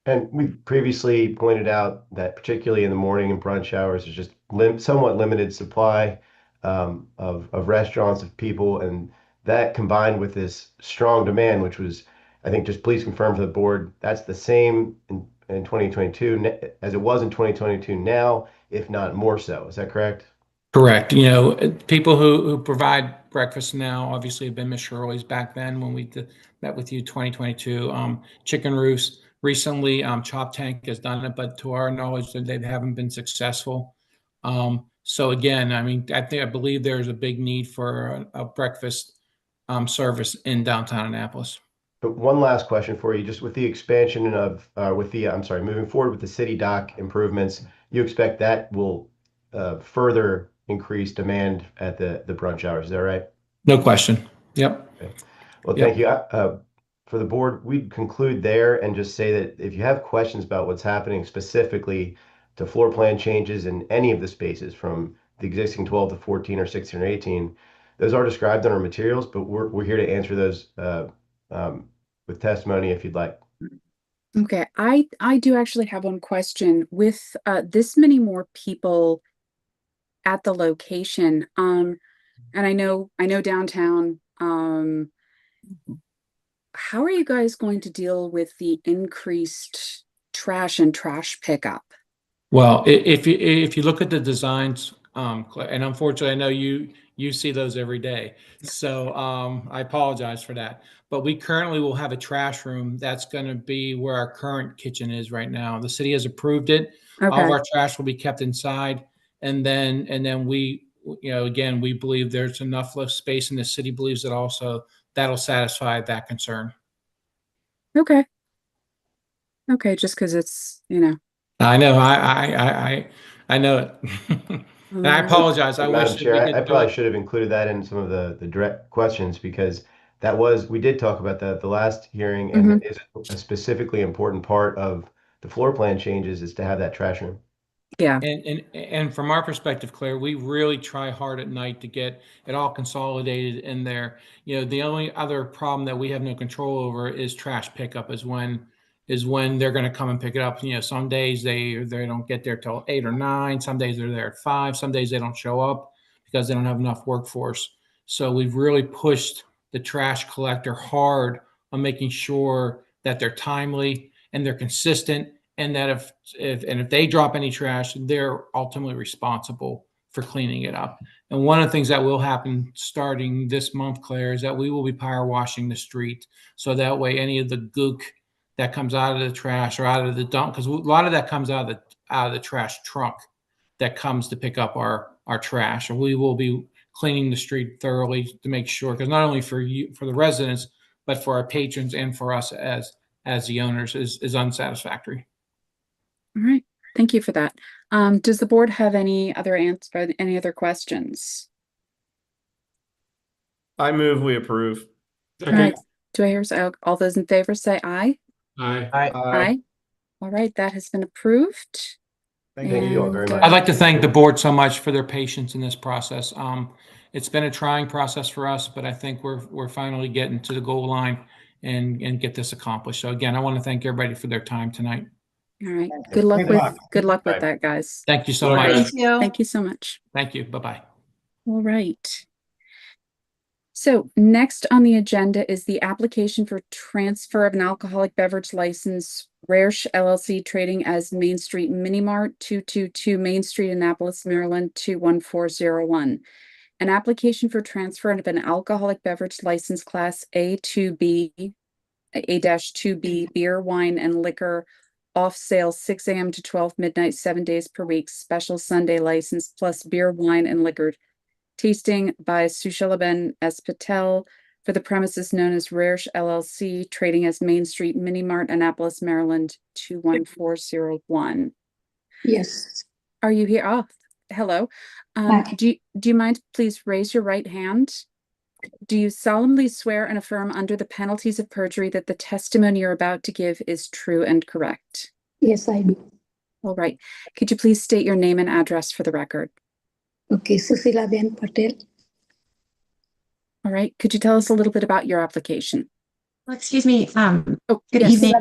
And we previously pointed out that particularly in the morning and brunch hours, there's just somewhat limited supply of restaurants, of people, and that combined with this strong demand, which was, I think, just please confirm for the board, that's the same in 2022 as it was in 2022 now, if not more so. Is that correct? Correct. You know, people who provide breakfast now obviously have been Miss Shirley's back then when we met with you 2022. Chicken Roost. Recently, Chop Tank has done it, but to our knowledge, they haven't been successful. So again, I mean, I believe there's a big need for a breakfast service in downtown Annapolis. But one last question for you, just with the expansion of, moving forward with the city dock improvements, you expect that will further increase demand at the brunch hours, is that right? No question. Yep. Okay. Well, thank you. For the board, we'd conclude there and just say that if you have questions about what's happening specifically to floor plan changes in any of the spaces from the existing 12 to 14 or 16 or 18, those are described in our materials, but we're here to answer those with testimony if you'd like. Okay, I do actually have one question. With this many more people at the location, and I know downtown, how are you guys going to deal with the increased trash and trash pickup? Well, if you look at the designs, and unfortunately, I know you see those every day, so I apologize for that. But we currently will have a trash room that's going to be where our current kitchen is right now. The city has approved it. All of Okay. our trash will be kept inside, and then we, you know, again, we believe there's enough space, and the city believes that also that'll satisfy that concern. Okay. Okay, just because it's, you know. I know, I know it. And I apologize. I Madam wish Chair, we I could do probably it. should have included that in some of the direct questions because we did talk about that at the last hearing, and it is a specifically important part of the floor plan changes is to have that trash room. Yeah. And from our perspective, Claire, we really try hard at night to get it all consolidated in there. You know, the only other problem that we have no control over is trash pickup. Is when they're going to come and pick it up. You know, some days they don't get there till 8 or 9. Some days they're there at 5. Some days they don't show up because they don't have enough workforce. So we've really pushed the trash collector hard on making sure that they're timely and they're consistent, and that if they drop any trash, they're ultimately responsible for cleaning it up. And one of the things that will happen starting this month, Claire, is that we will be power washing the street, so that way any of the gook that comes out of the trash or out of the dump, because a lot of that comes out of the trash trunk that comes to pick up our trash, and we will be cleaning the street thoroughly to make sure, because not only for the residents, but for our patrons and for us as the owners is unsatisfactory. All right. Thank you for that. Does the board have any other questions? I move we approve. All right. Do I hear, all those in favor say aye? Aye. Aye. All right, that has been approved. Thank you all very And, much. I'd like to thank the board so much for their patience in this process. It's been a trying process for us, but I think we're finally getting to the goal line and get this accomplished. So again, I want to thank everybody for their time tonight. All right, good luck with that, guys. Thank you so Good luck, much. guys. Thank you. Thank you so much. Thank you. Bye-bye. All right. So next on the agenda is the application for transfer of an alcoholic beverage license, Rarsh LLC, trading as Main Street Mini Mart, 222 Main Street, Annapolis, Maryland, 21401. An application for transfer of an alcoholic beverage license class A-2B beer, wine, and liquor off sale 6 a.m. to 12 midnight, 7 days per week, special Sunday license plus beer, wine, and liquor tasting by Sushalaben S. Patel for the premises known as Rarsh LLC, trading as Main Street Mini Mart, Annapolis, Maryland, 21401. Yes. Are you here? Oh, hello. Do you mind please raise your right hand? Do you solemnly swear and affirm under the penalties of perjury that the testimony you're about to give is true and correct? Yes, I do. All right. Could you please state your name and address for the record? Okay, Susila Ben Patel. All right. Could you tell us a little bit about your application? Well, excuse me. Good yes. evening,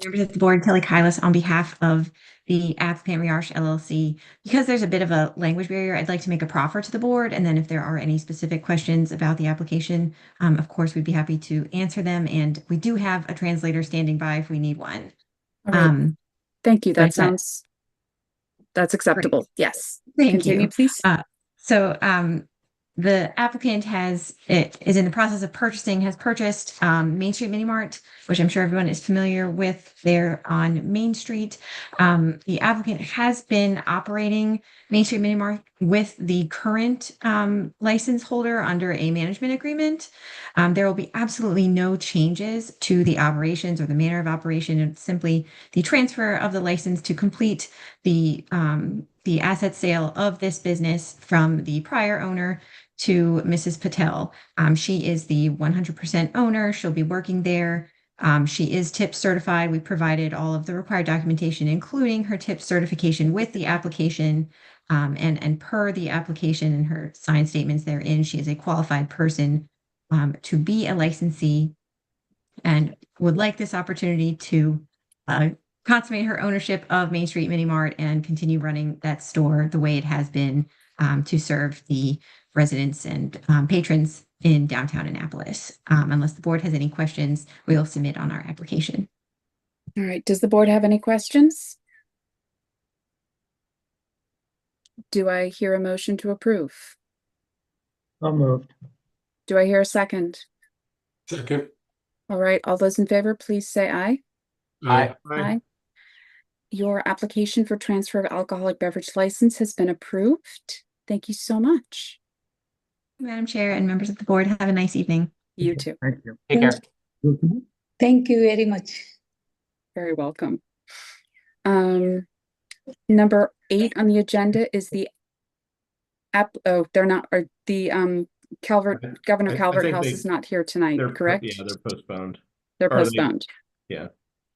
members of the board. Kelly Kylas on behalf of the applicant Rarsh LLC. Because there's a bit of a language barrier, I'd like to make a proffer to the board, and then if there are any specific questions about the application, of course, we'd be happy to answer them. And we do have a translator standing by if we need one. All right. Thank you. but That's acceptable. Great. Yes. Thank Continue, you. please. The applicant is in the process of has purchased Main Street Mini Mart, which I'm sure everyone is familiar with there on Main Street. The applicant has been operating Main Street Mini Mart with the current license holder under a management agreement. There will be absolutely no changes to the operations or the manner of operation. It's simply the transfer of the license to complete the asset sale of this business from the prior owner to Mrs. Patel. She is the 100% owner. She'll be working there. She is TIP certified. We provided all of the required documentation, including her TIP certification with the application. And per the application and her signed statements therein, she is a qualified person to be a licensee and would like this opportunity to consummate her ownership of Main Street Mini Mart and continue running that store the way it has been to serve the residents and patrons in downtown Annapolis. Unless the board has any questions, we'll submit on our application. All right. Does the board have any questions? Do I hear a motion to approve? So moved. Do I hear a second? Second. All right. All those in favor, please say aye. Aye. Aye. Your application for transfer of alcoholic beverage license has been approved. Thank you so much. Madam Chair and members of the board, have a nice evening. You too. Thank you. Take care. Thank you very much. Very welcome. Number 8 on the agenda is the Governor I Calvert think House they- is not here tonight, They're correct? Yeah, they're postponed. They're Or they- postponed. Yeah,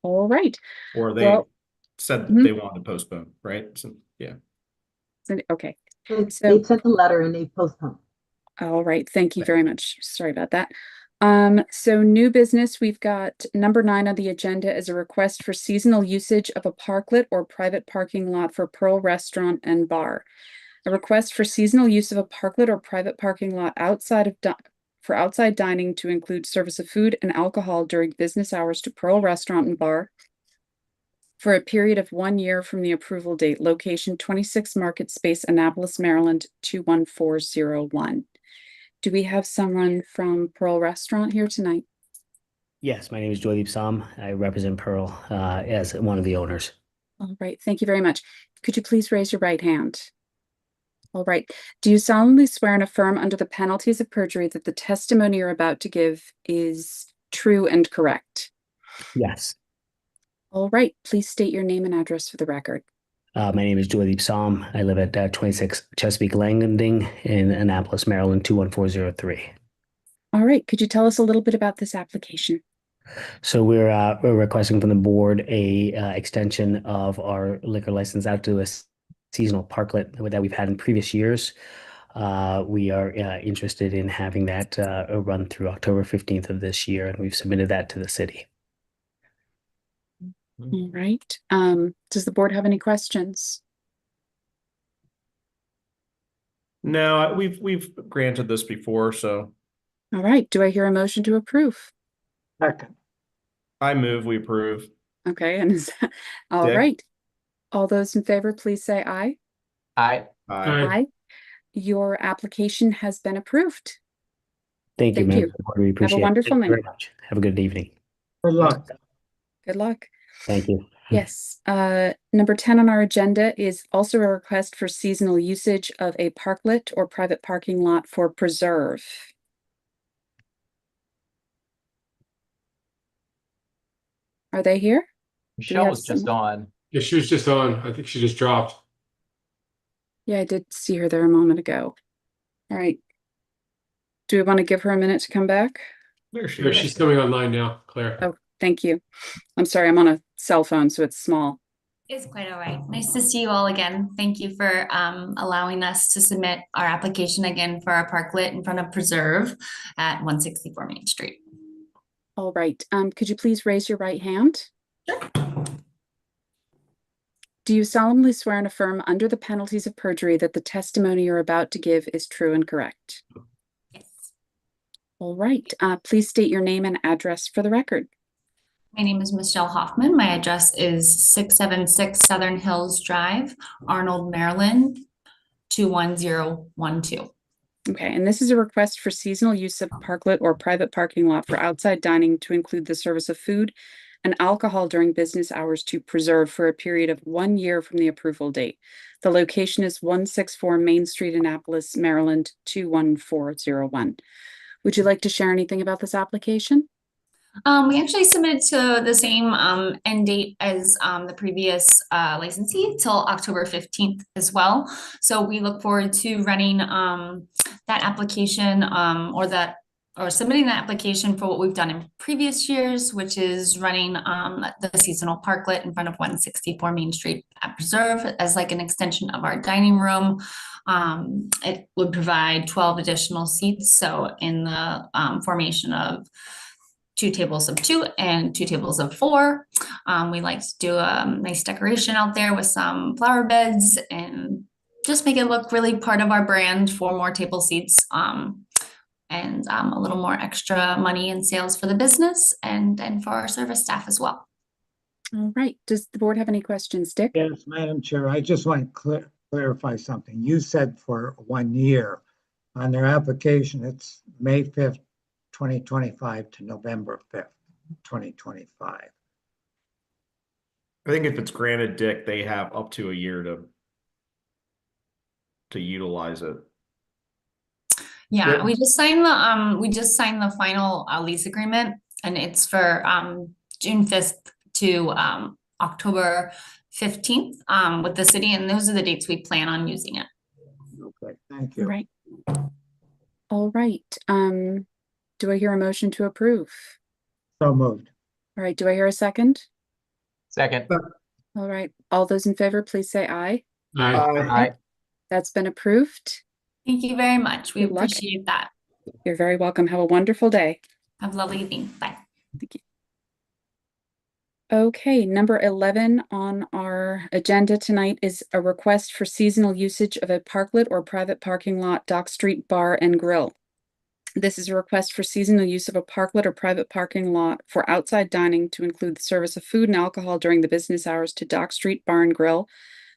All right. or they Well- said Mhm. they wanted to postpone, right? So, yeah. Okay. They So, sent a letter and they postponed. all right. Thank you very much. Sorry about that. So new business, we've got number 9 on the agenda is a request for seasonal usage of a parklet or private parking lot for Pearl Restaurant and Bar. A request for seasonal use of a parklet or private parking lot for outside dining to include service of food and alcohol during business hours to Pearl Restaurant and Bar for a period of 1 year from the approval date. Location 26 Market Space, Annapolis, Maryland, 21401. Do we have someone from Pearl Restaurant here tonight? Yes, my name is Joydeep Sam. I represent Pearl as one of the owners. All right, thank you very much. Could you please raise your right hand? All right. Do you solemnly swear and affirm under the penalties of perjury that the testimony you're about to give is true and correct? Yes. All right. Please state your name and address for the record. My name is Joydeep Som. I live at 26 Chesapeake Landing in Annapolis, Maryland, 21403. All right. Could you tell us a little bit about this application? So we're requesting from the board a extension of our liquor license out to a seasonal parklet that we've had in previous years. We are interested in having that run through October 15th of this year, and we've submitted that to the city. All right. Does the board have any questions? No, we've granted this before, so All right. Do I hear a motion to approve? Second. I move we approve. Okay. And all Dick? right. All those in favor, please say aye. Aye. Aye. Your application has been approved. Thank you, Thank ma'am. you. We appreciate it. wonderful Thank you very night. much. Have a good evening. Good luck. Good luck. Thank you. Yes. Number 10 on our agenda is also a request for seasonal usage of a parklet or private parking lot for preserve. Are they here? Michelle have was just on. Yeah, she was just on. I think she just dropped. Yeah, I did see her there a moment ago. All right. Do we want to give her a minute to come back? There she No, is. she's coming online now, Claire. Oh, thank you. I'm sorry, I'm on a cell phone, so it's small. It's quite all right. Nice to see you all again. Thank you for allowing us to submit our application again for our parklet in front of Preserve at 164 Main Street. All right. Could you please raise your right hand? Do you solemnly swear and affirm under the penalties of perjury that the testimony you're about to give is true and correct? Yes. All right. Please state your name and address for the record. My name is Michelle Hoffman. My address is 676 Southern Hills Drive, Arnold, Maryland, 21012. Okay, and this is a request for seasonal use of parklet or private parking lot for outside dining to include the service of food and alcohol during business hours to Preserve for a period of 1 year from the approval date. The location is 164 Main Street, Annapolis, Maryland, 21401. Would you like to share anything about this application? We actually submitted to the same end date as the previous licensee till October 15th as well. So we look forward to running that application or submitting the application for what we've done in previous years, which is running the seasonal parklet in front of 164 Main Street at Preserve as like an extension of our dining room. It would provide 12 additional seats. So in the formation of 2 tables of 2 and 2 tables of 4. We like to do a nice decoration out there with some flower beds and just make it look really part of our brand for more table seats and a little more extra money in sales for the business and for our service staff as well. All right. Does the board have any questions, Dick? Yes, Madam Chair, I just want to clarify something. You said for 1 year. On their application, it's May 5th, 2025 to November 5th, 2025. I think if it's granted, Dick, they have up to a year to utilize it. Yeah, Yep. we just signed the final lease agreement, and it's for June 5th to October 15th with the city, and those are the dates we plan on using it. Okay, thank you. Right. All right. Do I hear a motion to approve? So moved. All right. Do I hear a second? Second. All right. All those in favor, please say aye. Aye. That's been approved. Thank you very much. We Good luck. appreciate that. You're very welcome. Have a wonderful day. Have a lovely evening. Bye. Thank you. Okay, number 11 on our agenda tonight is a request for seasonal usage of a parklet or private parking lot, Dock Street Bar and Grill. This is a request for seasonal use of a parklet or private parking lot for outside dining to include the service of food and alcohol during the business hours to Dock Street Bar and Grill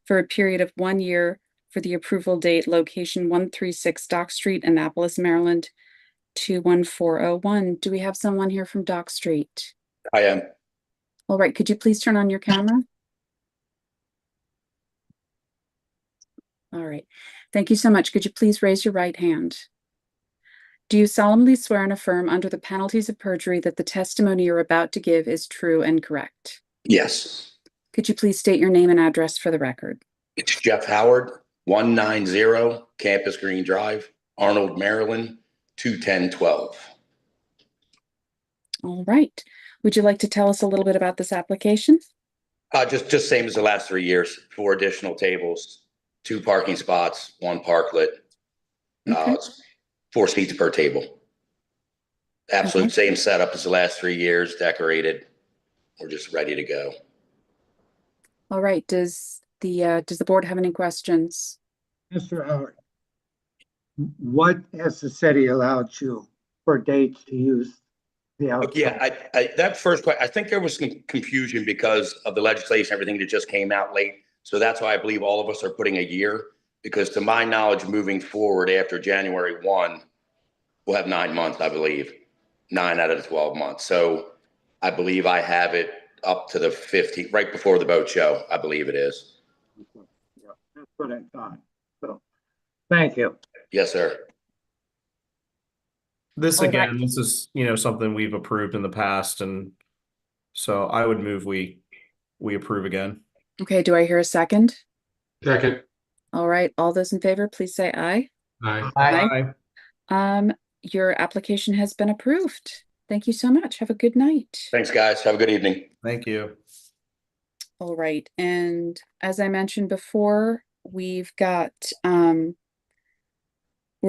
for a period of 1 year for the approval date, location 136 Dock Street, Annapolis, Maryland, 21401. Do we have someone here from Dock Street? I am. All right, could you please turn on your camera? All right, thank you so much. Could you please raise your right hand? Do you solemnly swear and affirm under the penalties of perjury that the testimony you're about to give is true and correct? Yes. Could you please state your name and address for the record? It's Jeff Howard, 190 Campus Green Drive, Arnold, Maryland, 21012. All right. Would you like to tell us a little bit about this application? Just same as the last 3 years. 4 additional tables, 2 parking spots, 1 parklet. It's 4 seats per table. Absolute same setup as the last 3 years, decorated. We're just ready to go. All right. Does the board have any questions? Mr. Howard, what has the city allowed you for dates to use the outside? Yeah, that first question, I think there was some confusion because of the legislation, everything that just came out late. So that's why I believe all of us are putting a year, because to my knowledge, moving forward after January 1, we'll have 9 months, I believe, 9 out of the 12 months. So I believe I have it up to the 15th, right before the boat show, I believe it is. Yeah, that's what I thought. So, thank you. Yes, sir. This All again, right. this is, something we've approved in the past, and so I would move we approve again. Okay. Do I hear a second? Second. All right. All those in favor, please say aye. Aye. Your application has been approved. Thank you so much. Have a good night. Thanks, guys. Have a good evening. Thank you. All right. And as I mentioned before, we've got, we're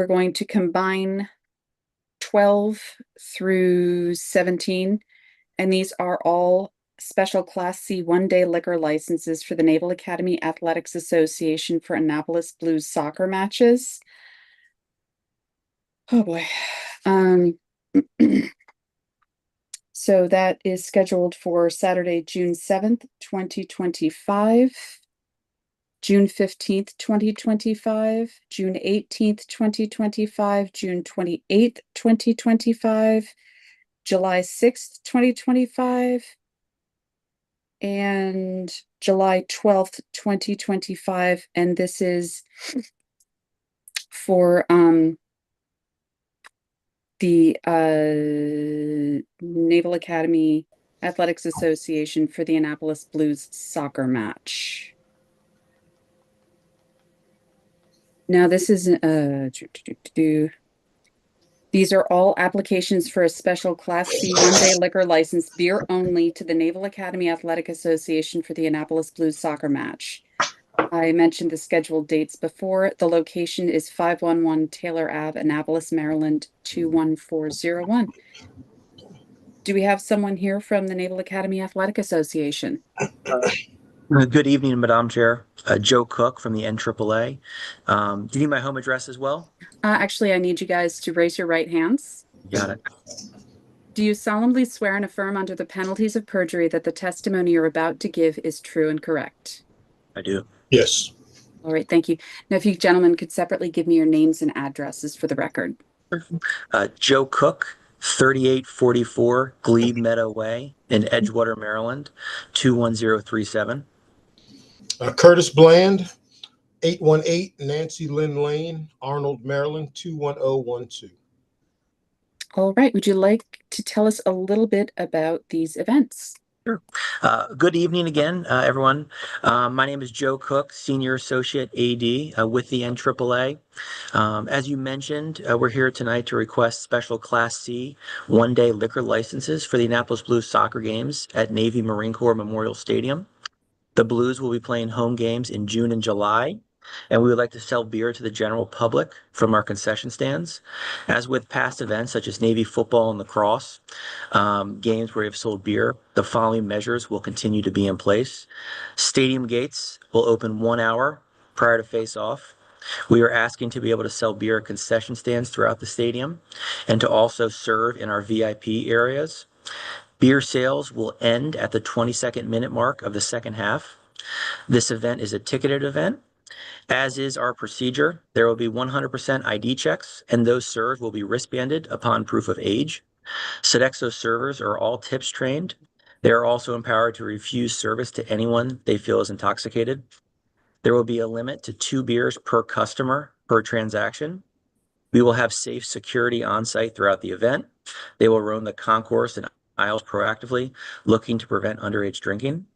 going to combine 12 through 17, and these are all special Class C one-day liquor licenses for the Naval Academy Athletics Association for Annapolis Blues soccer matches. Oh boy. So that is scheduled for Saturday, June 7th, 2025, June 15th, 2025, June 18th, 2025, June 28th, 2025, July 6th, 2025, and July 12th, 2025. And this is for the Naval Academy Athletics Association for the Annapolis Blues soccer match. Now this is these are all applications for a special Class C one-day liquor license, beer only, to the Naval Academy Athletic Association for the Annapolis Blues soccer match. I mentioned the scheduled dates before. The location is 511 Taylor Ave, Annapolis, Maryland, 21401. Do we have someone here from the Naval Academy Athletic Association? Good evening, Madam Chair. Joe Cook from the NAAA. Do you need my home address as well? Actually, I need you guys to raise your right hands. Got it. Do you solemnly swear and affirm under the penalties of perjury that the testimony you're about to give is true and correct? I do. Yes. All right, thank you. Now, if you gentlemen could separately give me your names and addresses for the record. Joe Cook, 3844 Glebe Meadow Way in Edgewater, Maryland, 21037. Curtis Bland, 818 Nancy Lynn Lane, Arnold, Maryland, 21012. All right, would you like to tell us a little bit about these events? Sure. Good evening again, everyone. My name is Joe Cook, Senior Associate AD with the NAAA. As you mentioned, we're here tonight to request special Class C one-day liquor licenses for the Annapolis Blues soccer games at Navy Marine Corps Memorial Stadium. The Blues will be playing home games in June and July, and we would like to sell beer to the general public from our concession stands. As with past events such as Navy football and lacrosse, games where we have sold beer, the following measures will continue to be in place. Stadium gates will open 1 hour prior to face-off. We are asking to be able to sell beer at concession stands throughout the stadium and to also serve in our VIP areas. Beer sales will end at the 22nd minute mark of the second half. This event is a ticketed event. As is our procedure, there will be 100% ID checks, and those served will be wristbanded upon proof of age. Sodexo servers are all tips trained. They are also empowered to refuse service to anyone they feel is intoxicated. There will be a limit to 2 beers per customer per transaction. We will have safe security on site throughout the event. They will roam the concourse and aisles proactively, looking to prevent underage drinking.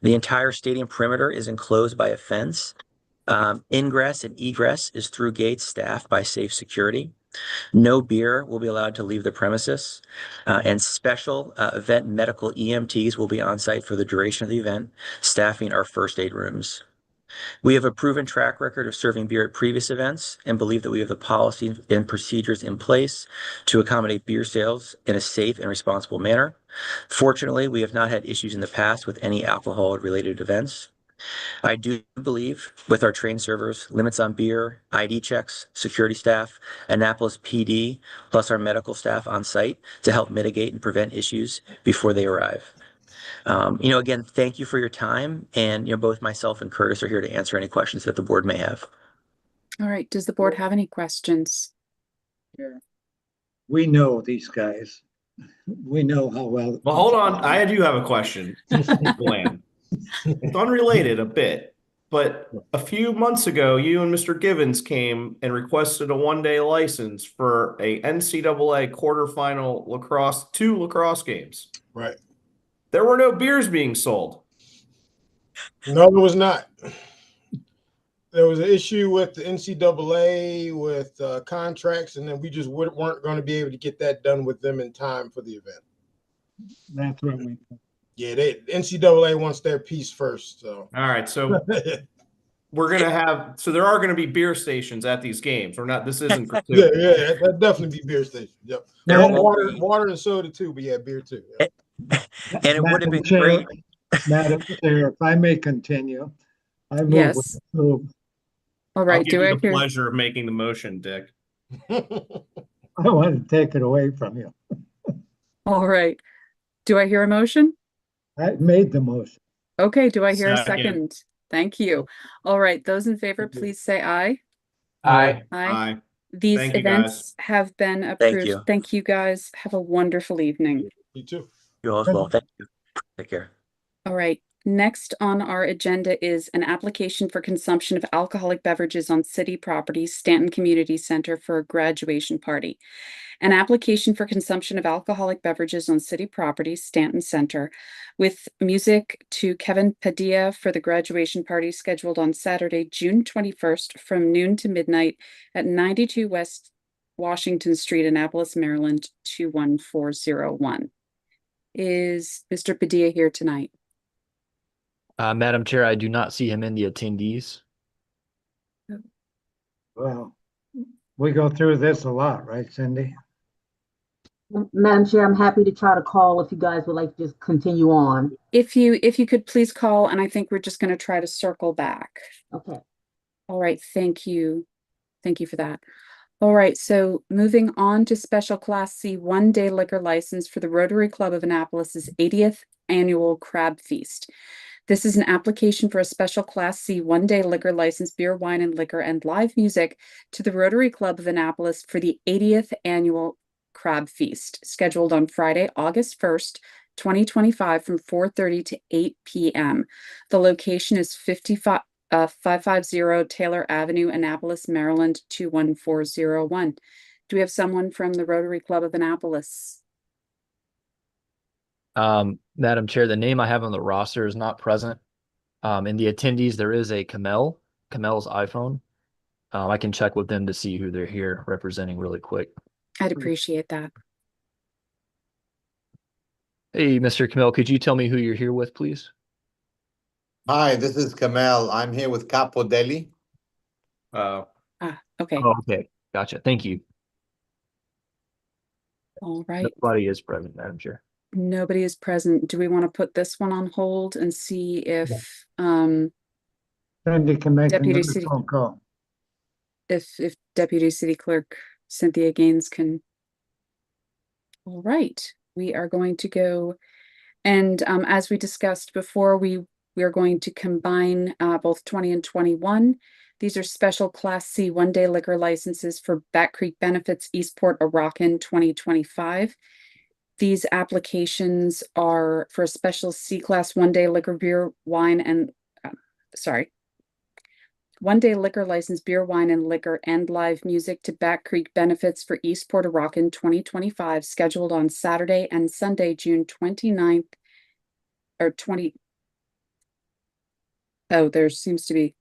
The entire stadium perimeter is enclosed by a fence. Ingress and egress is through gates staffed by safe security. No beer will be allowed to leave the premises, and special event medical EMTs will be on site for the duration of the event, staffing our first aid rooms. We have a proven track record of serving beer at previous events and believe that we have the policies and procedures in place to accommodate beer sales in a safe and responsible manner. Fortunately, we have not had issues in the past with any alcohol-related events. I do believe with our trained servers, limits on beer, ID checks, security staff, Annapolis PD, plus our medical staff on site to help mitigate and prevent issues before they arrive. Again, thank you for your time. And, both myself and Curtis are here to answer any questions that the board may have. All right. Does the board have any questions? We know these guys. We know how well. Well, hold on. I do have a question, Glenn. It's unrelated a bit, but a few months ago, you and Mr. Givens came and requested a one-day license for a NCAA quarterfinal two lacrosse games. Right. There were no beers being sold. No, it was not. There was an issue with the NCAA with contracts, and then we just weren't going to be able to get that done with them in time for the event. That's what we. Yeah, NCAA wants their piece first. So all right, so we're gonna have there are gonna be beer stations at these games. We're not. This isn't for two. Yeah, that definitely be beer stations. Yep. Water and soda too, but yeah, beer too. Yep. And it would have been great. Madam Chair, if I may continue, I move. Yes. All right. I'll give you the pleasure of making the motion, Dick. I want to take it away from you. All right. Do I hear a motion? I made the motion. Okay. Do I hear a second? Thank you. All right. Those in favor, please say aye. Aye. Aye. These Thank you, events have been approved. you. Thank you, guys. Have a wonderful evening. You too. You all as well. Thank you. Take care. All right. Next on our agenda is an application for consumption of alcoholic beverages on city property, Stanton Community Center for a graduation party. An application for consumption of alcoholic beverages on city property, Stanton Center, with music to Kevin Padilla for the graduation party scheduled on Saturday, June 21st from noon to midnight at 92 West Washington Street, Annapolis, Maryland, 21401. Is Mr. Padilla here tonight? Madam Chair, I do not see him in the attendees. Well, we go through this a lot, right, Cindy? Madam Chair, I'm happy to try to call if you guys would like to just continue on. If you could please call, and I think we're just going to try to circle back. Okay. All right. Thank you. Thank you for that. All right. So moving on to special class C one-day liquor license for the Rotary Club of Annapolis's 80th annual Crab Feast. This is an application for a special class C one-day liquor license, beer, wine, and liquor, and live music to the Rotary Club of Annapolis for the 80th annual Crab Feast, scheduled on Friday, August 1st, 2025 from 4:30 to 8 p.m. The location is 550 Taylor Avenue, Annapolis, Maryland, 21401. Do we have someone from the Rotary Club of Annapolis? Madam Chair, the name I have on the roster is not present. In the attendees, there is a Kamel's iPhone. I can check with them to see who they're here representing really quick. I'd appreciate that. Hey, Mr. Kamel, could you tell me who you're here with, please? Hi, this is Kamel. I'm here with Capo Deli. Okay. Oh, okay. Gotcha. Thank you. All right. Nobody is present, Madam Chair. Nobody is present. Do we want to put this one on hold and see if Cindy can make Deputy another City phone call. if Deputy City Clerk Cynthia Gaines can. All right, we are going to go, and as we discussed before, we are going to combine both 20 and 21. These are special Class C one-day liquor licenses for Bat Creek Benefits Eastport Arakan 2025. These applications are for a special C-Class one-day liquor, beer, wine, and one-day liquor license, beer, wine, and liquor, and live music to Bat Creek Benefits for Eastport Arakan 2025, scheduled on Saturday and Sunday, June 29th, or Oh, there seems to be.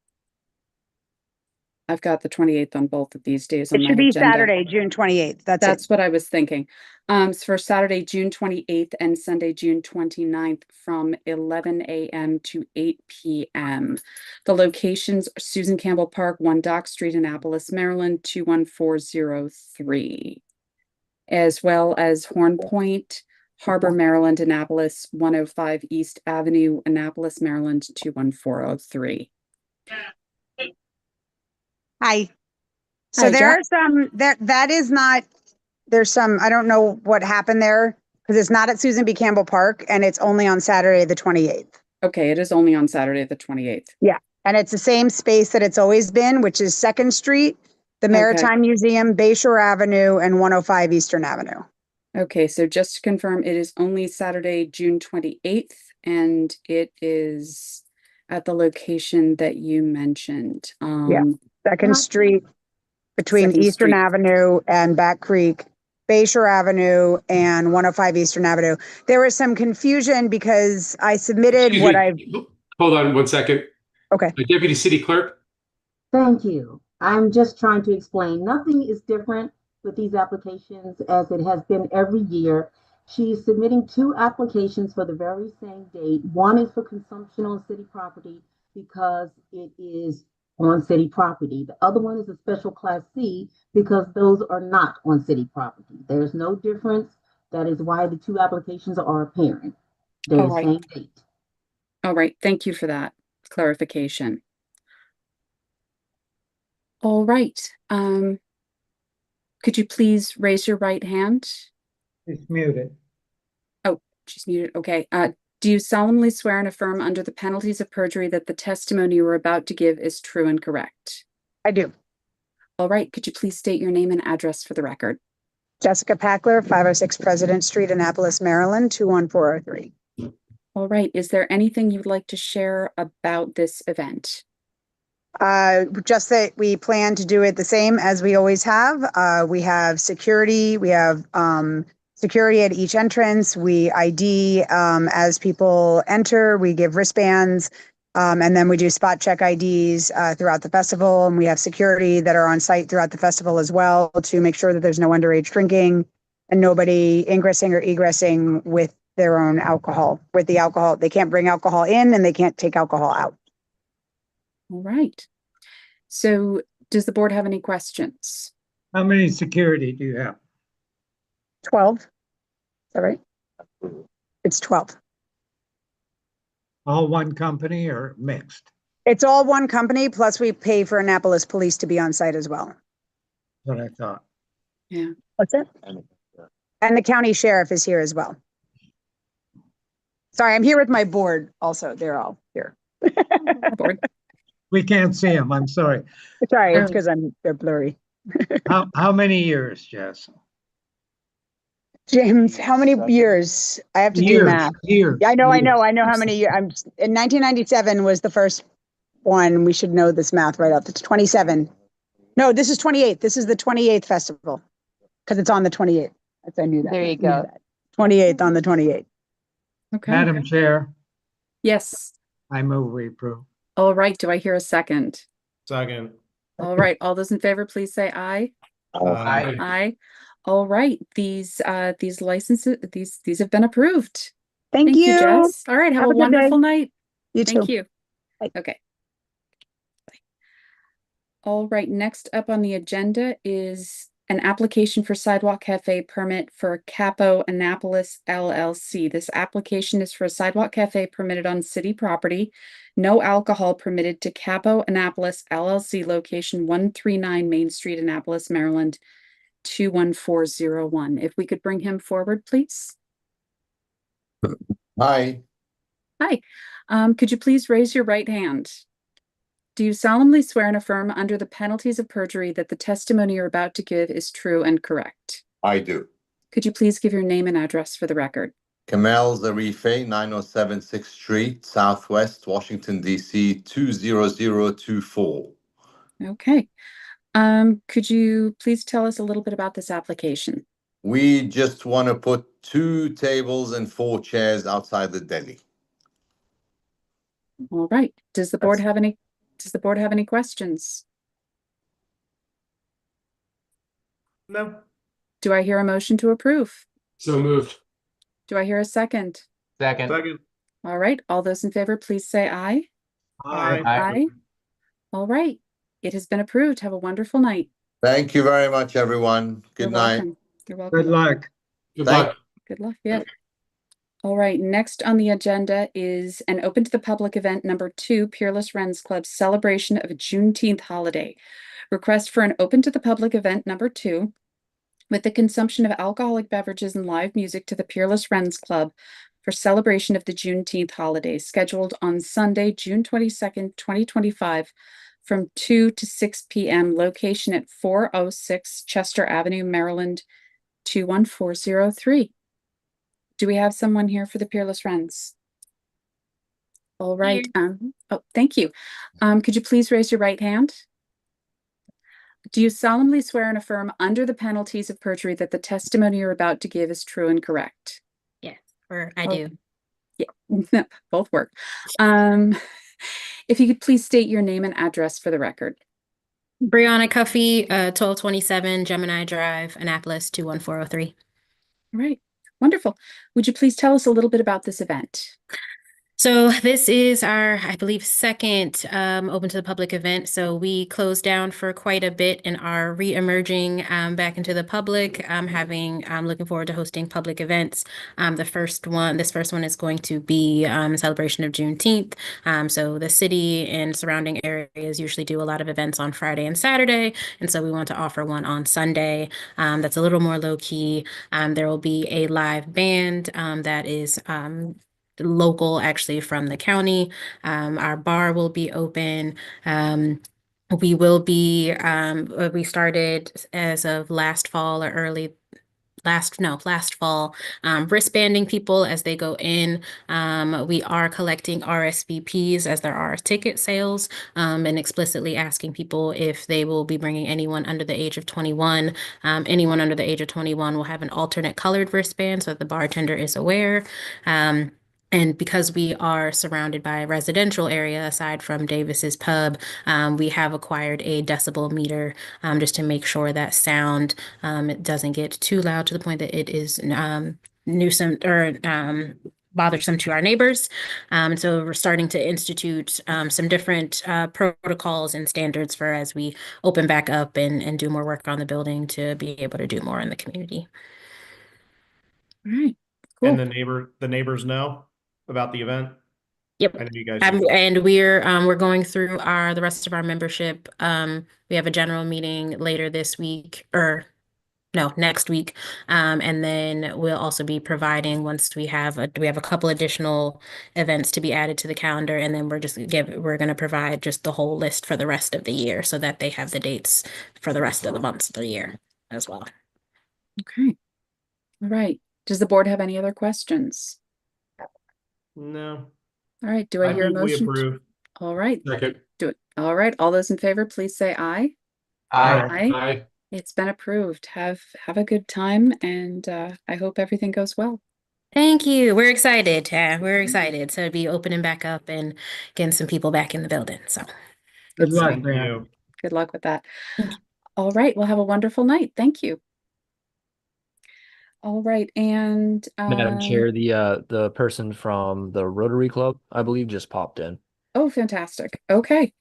I've got the 28th on both of these days on It my should be agenda. Saturday, June 28th. That's what I was thinking. It's for Saturday, June 28th and Sunday, June 29th from 11 a.m. to 8 p.m. The locations are Susan Campbell Park, 1 Dock Street, Annapolis, Maryland, 21403, as well as Horn Point, Harbor, Maryland, Annapolis, 105 East Avenue, Annapolis, Maryland, 21403. Hi. So Hi, there Jack. are some that is not, there's some, I don't know what happened there because it's not at Susan B. Campbell Park and it's only on Saturday, the 28th. Okay, it is only on Saturday, the 28th. Yeah. And it's the same space that it's always been, which is 2nd Street, the Maritime Museum, Bayshore Avenue, and 105 Eastern Avenue. Okay, so just to confirm, it is only Saturday, June 28th, and it is at the location that you mentioned. Yeah. 2nd Street between 2nd Eastern Street. Avenue and Back Creek, Bayshore Avenue and 105 Eastern Avenue. There was some confusion because I submitted Excuse what me. I've. Hold on 1 second. Okay. Deputy City Clerk. Thank you. I'm just trying to explain. Nothing is different with these applications as it has been every year. She's submitting 2 applications for the very same date. One is for consumption on city property because it is on city property. The other one is a special class C because those are not on city property. There's no difference. That is why the 2 applications are apparent. They're All the right. same date. All right, thank you for that clarification. All right, could you please raise your right hand? It's muted. Oh, she's muted. Okay. Do you solemnly swear and affirm under the penalties of perjury that the testimony you are about to give is true and correct? I do. All right. Could you please state your name and address for the record? Jessica Packler, 506 President Street, Annapolis, Maryland, 21403. All right. Is there anything you'd like to share about this event? Just that we plan to do it the same as we always have. We have security. We have security at each entrance. We ID as people enter. We give wristbands. And then we do spot check IDs throughout the festival. And we have security that are on site throughout the festival as well to make sure that there's no underage drinking and nobody ingressing or egressing with their own alcohol. With the alcohol, they can't bring alcohol in and they can't take alcohol out. All right. So does the board have any questions? How many security do you have? 12. Is that right? It's 12. All one company or mixed? It's all one company, plus we pay for Annapolis Police to be on site as well. That's what I thought. Yeah. What's it? And the county sheriff is here as well. Sorry, I'm here with my board also. They're all here. Board. We can't see them. I'm sorry. Sorry, it's because they're blurry. How many years, Jess? James, how many years? I have to do math. Years. Yeah, I know how many years. In 1997 was the first one. We should know this math right off. It's 27. No, this is 28. This is the 28th festival because it's on the 28th. I knew that. There you go. 28th on the 28th. Okay. Madam Chair, Yes. I move we approve. All right. Do I hear a second? Second. All right. All those in favor, please say aye. Aye. Aye. All right. These licenses, these have been approved. Thank you. Jess. All right. Have a a good wonderful day. night. You Thank too. you. Bye. Okay. Bye. All right. Next up on the agenda is an application for sidewalk cafe permit for Capo Annapolis LLC. This application is for a sidewalk cafe permitted on city property. No alcohol permitted to Capo Annapolis LLC, location 139 Main Street, Annapolis, Maryland, 21401. If we could bring him forward, please. Hi, Hi. Could you please raise your right hand? Do you solemnly swear and affirm under the penalties of perjury that the testimony you're about to give is true and correct? I do. Could you please give your name and address for the record? Kamal Zarife, 907 6th Street, Southwest, Washington, D.C., 20024. Okay. Could you please tell us a little bit about this application? We just want to put 2 tables and 4 chairs outside the deli. All right. Does the board have any questions? No. Do I hear a motion to approve? So moved. Do I hear a second? Second. Second. All right. All those in favor, please say aye. Aye. Aye. All right. It has been approved. Have a wonderful night. Thank you very much, everyone. You're Good night. welcome. You're welcome. Good luck. Good Thank- luck. Good luck. Yeah. All right. Next on the agenda is an open to the public event number 2, Peerless Wrens Club celebration of a Juneteenth holiday. Request for an open to the public event number 2 with the consumption of alcoholic beverages and live music to the Peerless Wrens Club for celebration of the Juneteenth holiday, scheduled on Sunday, June 22nd, 2025, from 2 to 6 p.m. Location at 406 Chester Avenue, Maryland, 21403. Do we have someone here for the Peerless Wrens? All right. Oh, thank you. Could you please raise your right hand? Do you solemnly swear and affirm under the penalties of perjury that the testimony you're about to give is true and correct? Yes, or I Oh. do. Yeah, both work. If you could please state your name and address for the record. Brianna Cuffey, 1227 Gemini Drive, Annapolis, 21403. All right, wonderful. Would you please tell us a little bit about this event? So this is our, I believe, second open to the public event. So we closed down for quite a bit and are re-emerging back into the public, looking forward to hosting public events. This first one is going to be a celebration of Juneteenth. So the city and surrounding areas usually do a lot of events on Friday and Saturday. And so we want to offer one on Sunday that's a little more low key. There will be a live band that is local, actually from the county. Our bar will be open. We will be, we started as of last fall, wristbanding people as they go in. We are collecting RSVPs as there are ticket sales, and explicitly asking people if they will be bringing anyone under the age of 21. Anyone under the age of 21 will have an alternate colored wristband so that the bartender is aware. And because we are surrounded by a residential area, aside from Davis's Pub, we have acquired a decibel meter just to make sure that sound it doesn't get too loud to the point that it is nuisance or bothersome to our neighbors. So we're starting to institute some different protocols and standards for as we open back up and do more work on the building to be able to do more in the community. All right, cool. And the neighbors know about the event? Yep. I know you guys do. And we're going through the rest of our membership. We have a general meeting later this week, or no, next week. And then we'll also be providing, once we have a couple additional events to be added to the calendar, and then we're going to provide just the whole list for the rest of the year so that they have the dates for the rest of the months of the year as well. Okay. All right. Does the board have any other questions? No. All right. Do I hear a move we motion? approve. All right. Second. Do it. All right. All those in favor, please say aye. Aye. Aye. It's been approved. Have a good time, and I hope everything goes well. Thank you. We're excited. We're excited to be opening back up and getting some people back in the building. So Good luck, Thank man. you. Good luck with that. All right. Well, have a wonderful night. Thank you. All right. And Madam Chair, the person from the Rotary Club, I believe, just popped in. oh, fantastic. Okay.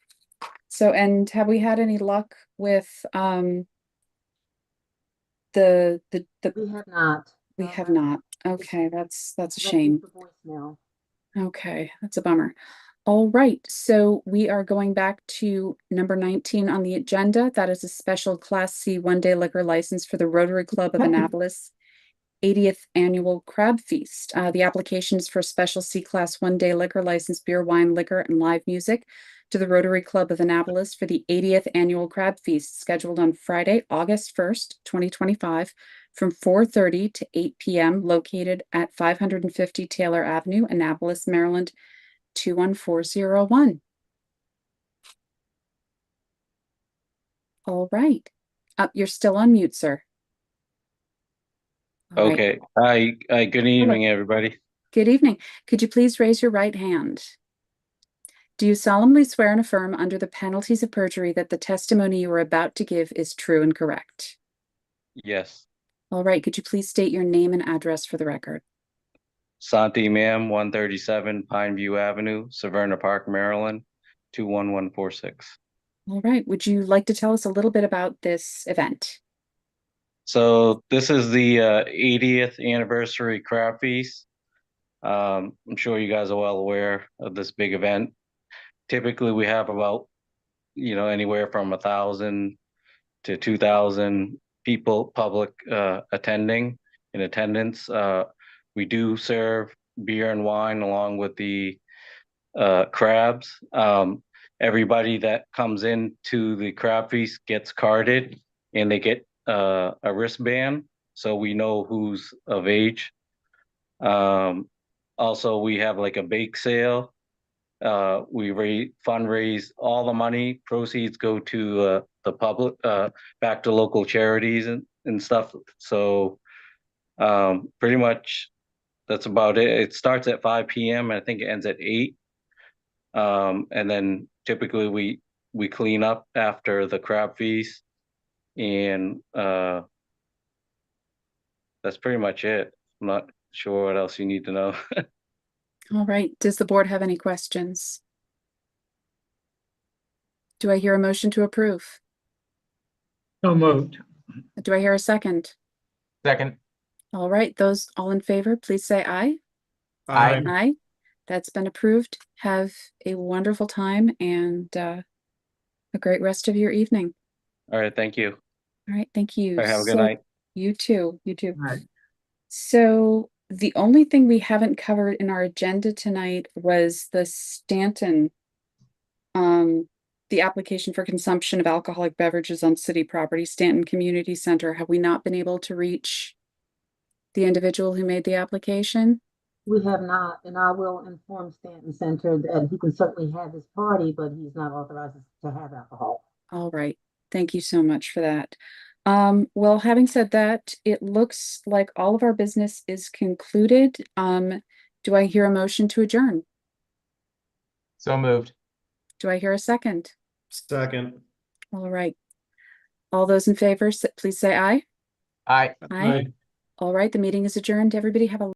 So, and have we had any luck with the We have not. we have not. Okay, that's a Let's shame. leave the voicemail. Okay, that's a bummer. All right, so we are going back to number 19 on the agenda. That is a special Class C one-day liquor license for the Rotary Club of Annapolis 80th Annual Crab Feast. The application is for special C Class one-day liquor license, beer, wine, liquor, and live music to the Rotary Club of Annapolis for the 80th Annual Crab Feast, scheduled on Friday, August 1st, 2025, from 4:30 to 8 p.m., located at 550 Taylor Avenue, Annapolis, Maryland, 21401. All right. You're still on mute, sir. All right. Okay. Hi. Good evening, everybody. Good evening. Could you please raise your right hand? Do you solemnly swear and affirm under the penalties of perjury that the testimony you are about to give is true and correct? Yes. All right, could you please state your name and address for the record? Santi Mam, 137 Pineview Avenue, Severna Park, Maryland, 21146. All right, would you like to tell us a little bit about this event? So this is the 80th anniversary crab feast. I'm sure you guys are well aware of this big event. Typically, we have about, anywhere from 1,000 to 2,000 people, public attending in attendance. We do serve beer and wine along with the crabs. Everybody that comes into the crab feast gets carded and they get a wristband so we know who's of age. Also, we have like a bake sale. We fundraise all the money, proceeds go to the public, back to local charities and stuff. So pretty much that's about it. It starts at 5 p.m. and I think it ends at 8. And then typically we clean up after the crab feast, and that's pretty much it. I'm not sure what else you need to know. All right, does the board have any questions? Do I hear a motion to approve? So moved. Do I hear a second? Second. All right, those all in favor, please say aye. Aye. Aye. That's been approved. Have a wonderful time and a great rest of your evening. All right, thank you. All right, thank you. All right, have a good So- night. You too. You too. Right. So the only thing we haven't covered in our agenda tonight was the Stanton, the application for consumption of alcoholic beverages on city property, Stanton Community Center. Have we not been able to reach the individual who made the application? We have not, and I will inform Stanton Center that he can certainly have his party, but he's not authorized to have alcohol. All right. Thank you so much for that. Well, having said that, it looks like all of our business is concluded. Do I hear a motion to adjourn? So moved. Do I hear a second? Second. All right. All those in favor, please say aye. Aye. Aye. All right, the meeting is adjourned. Everybody have a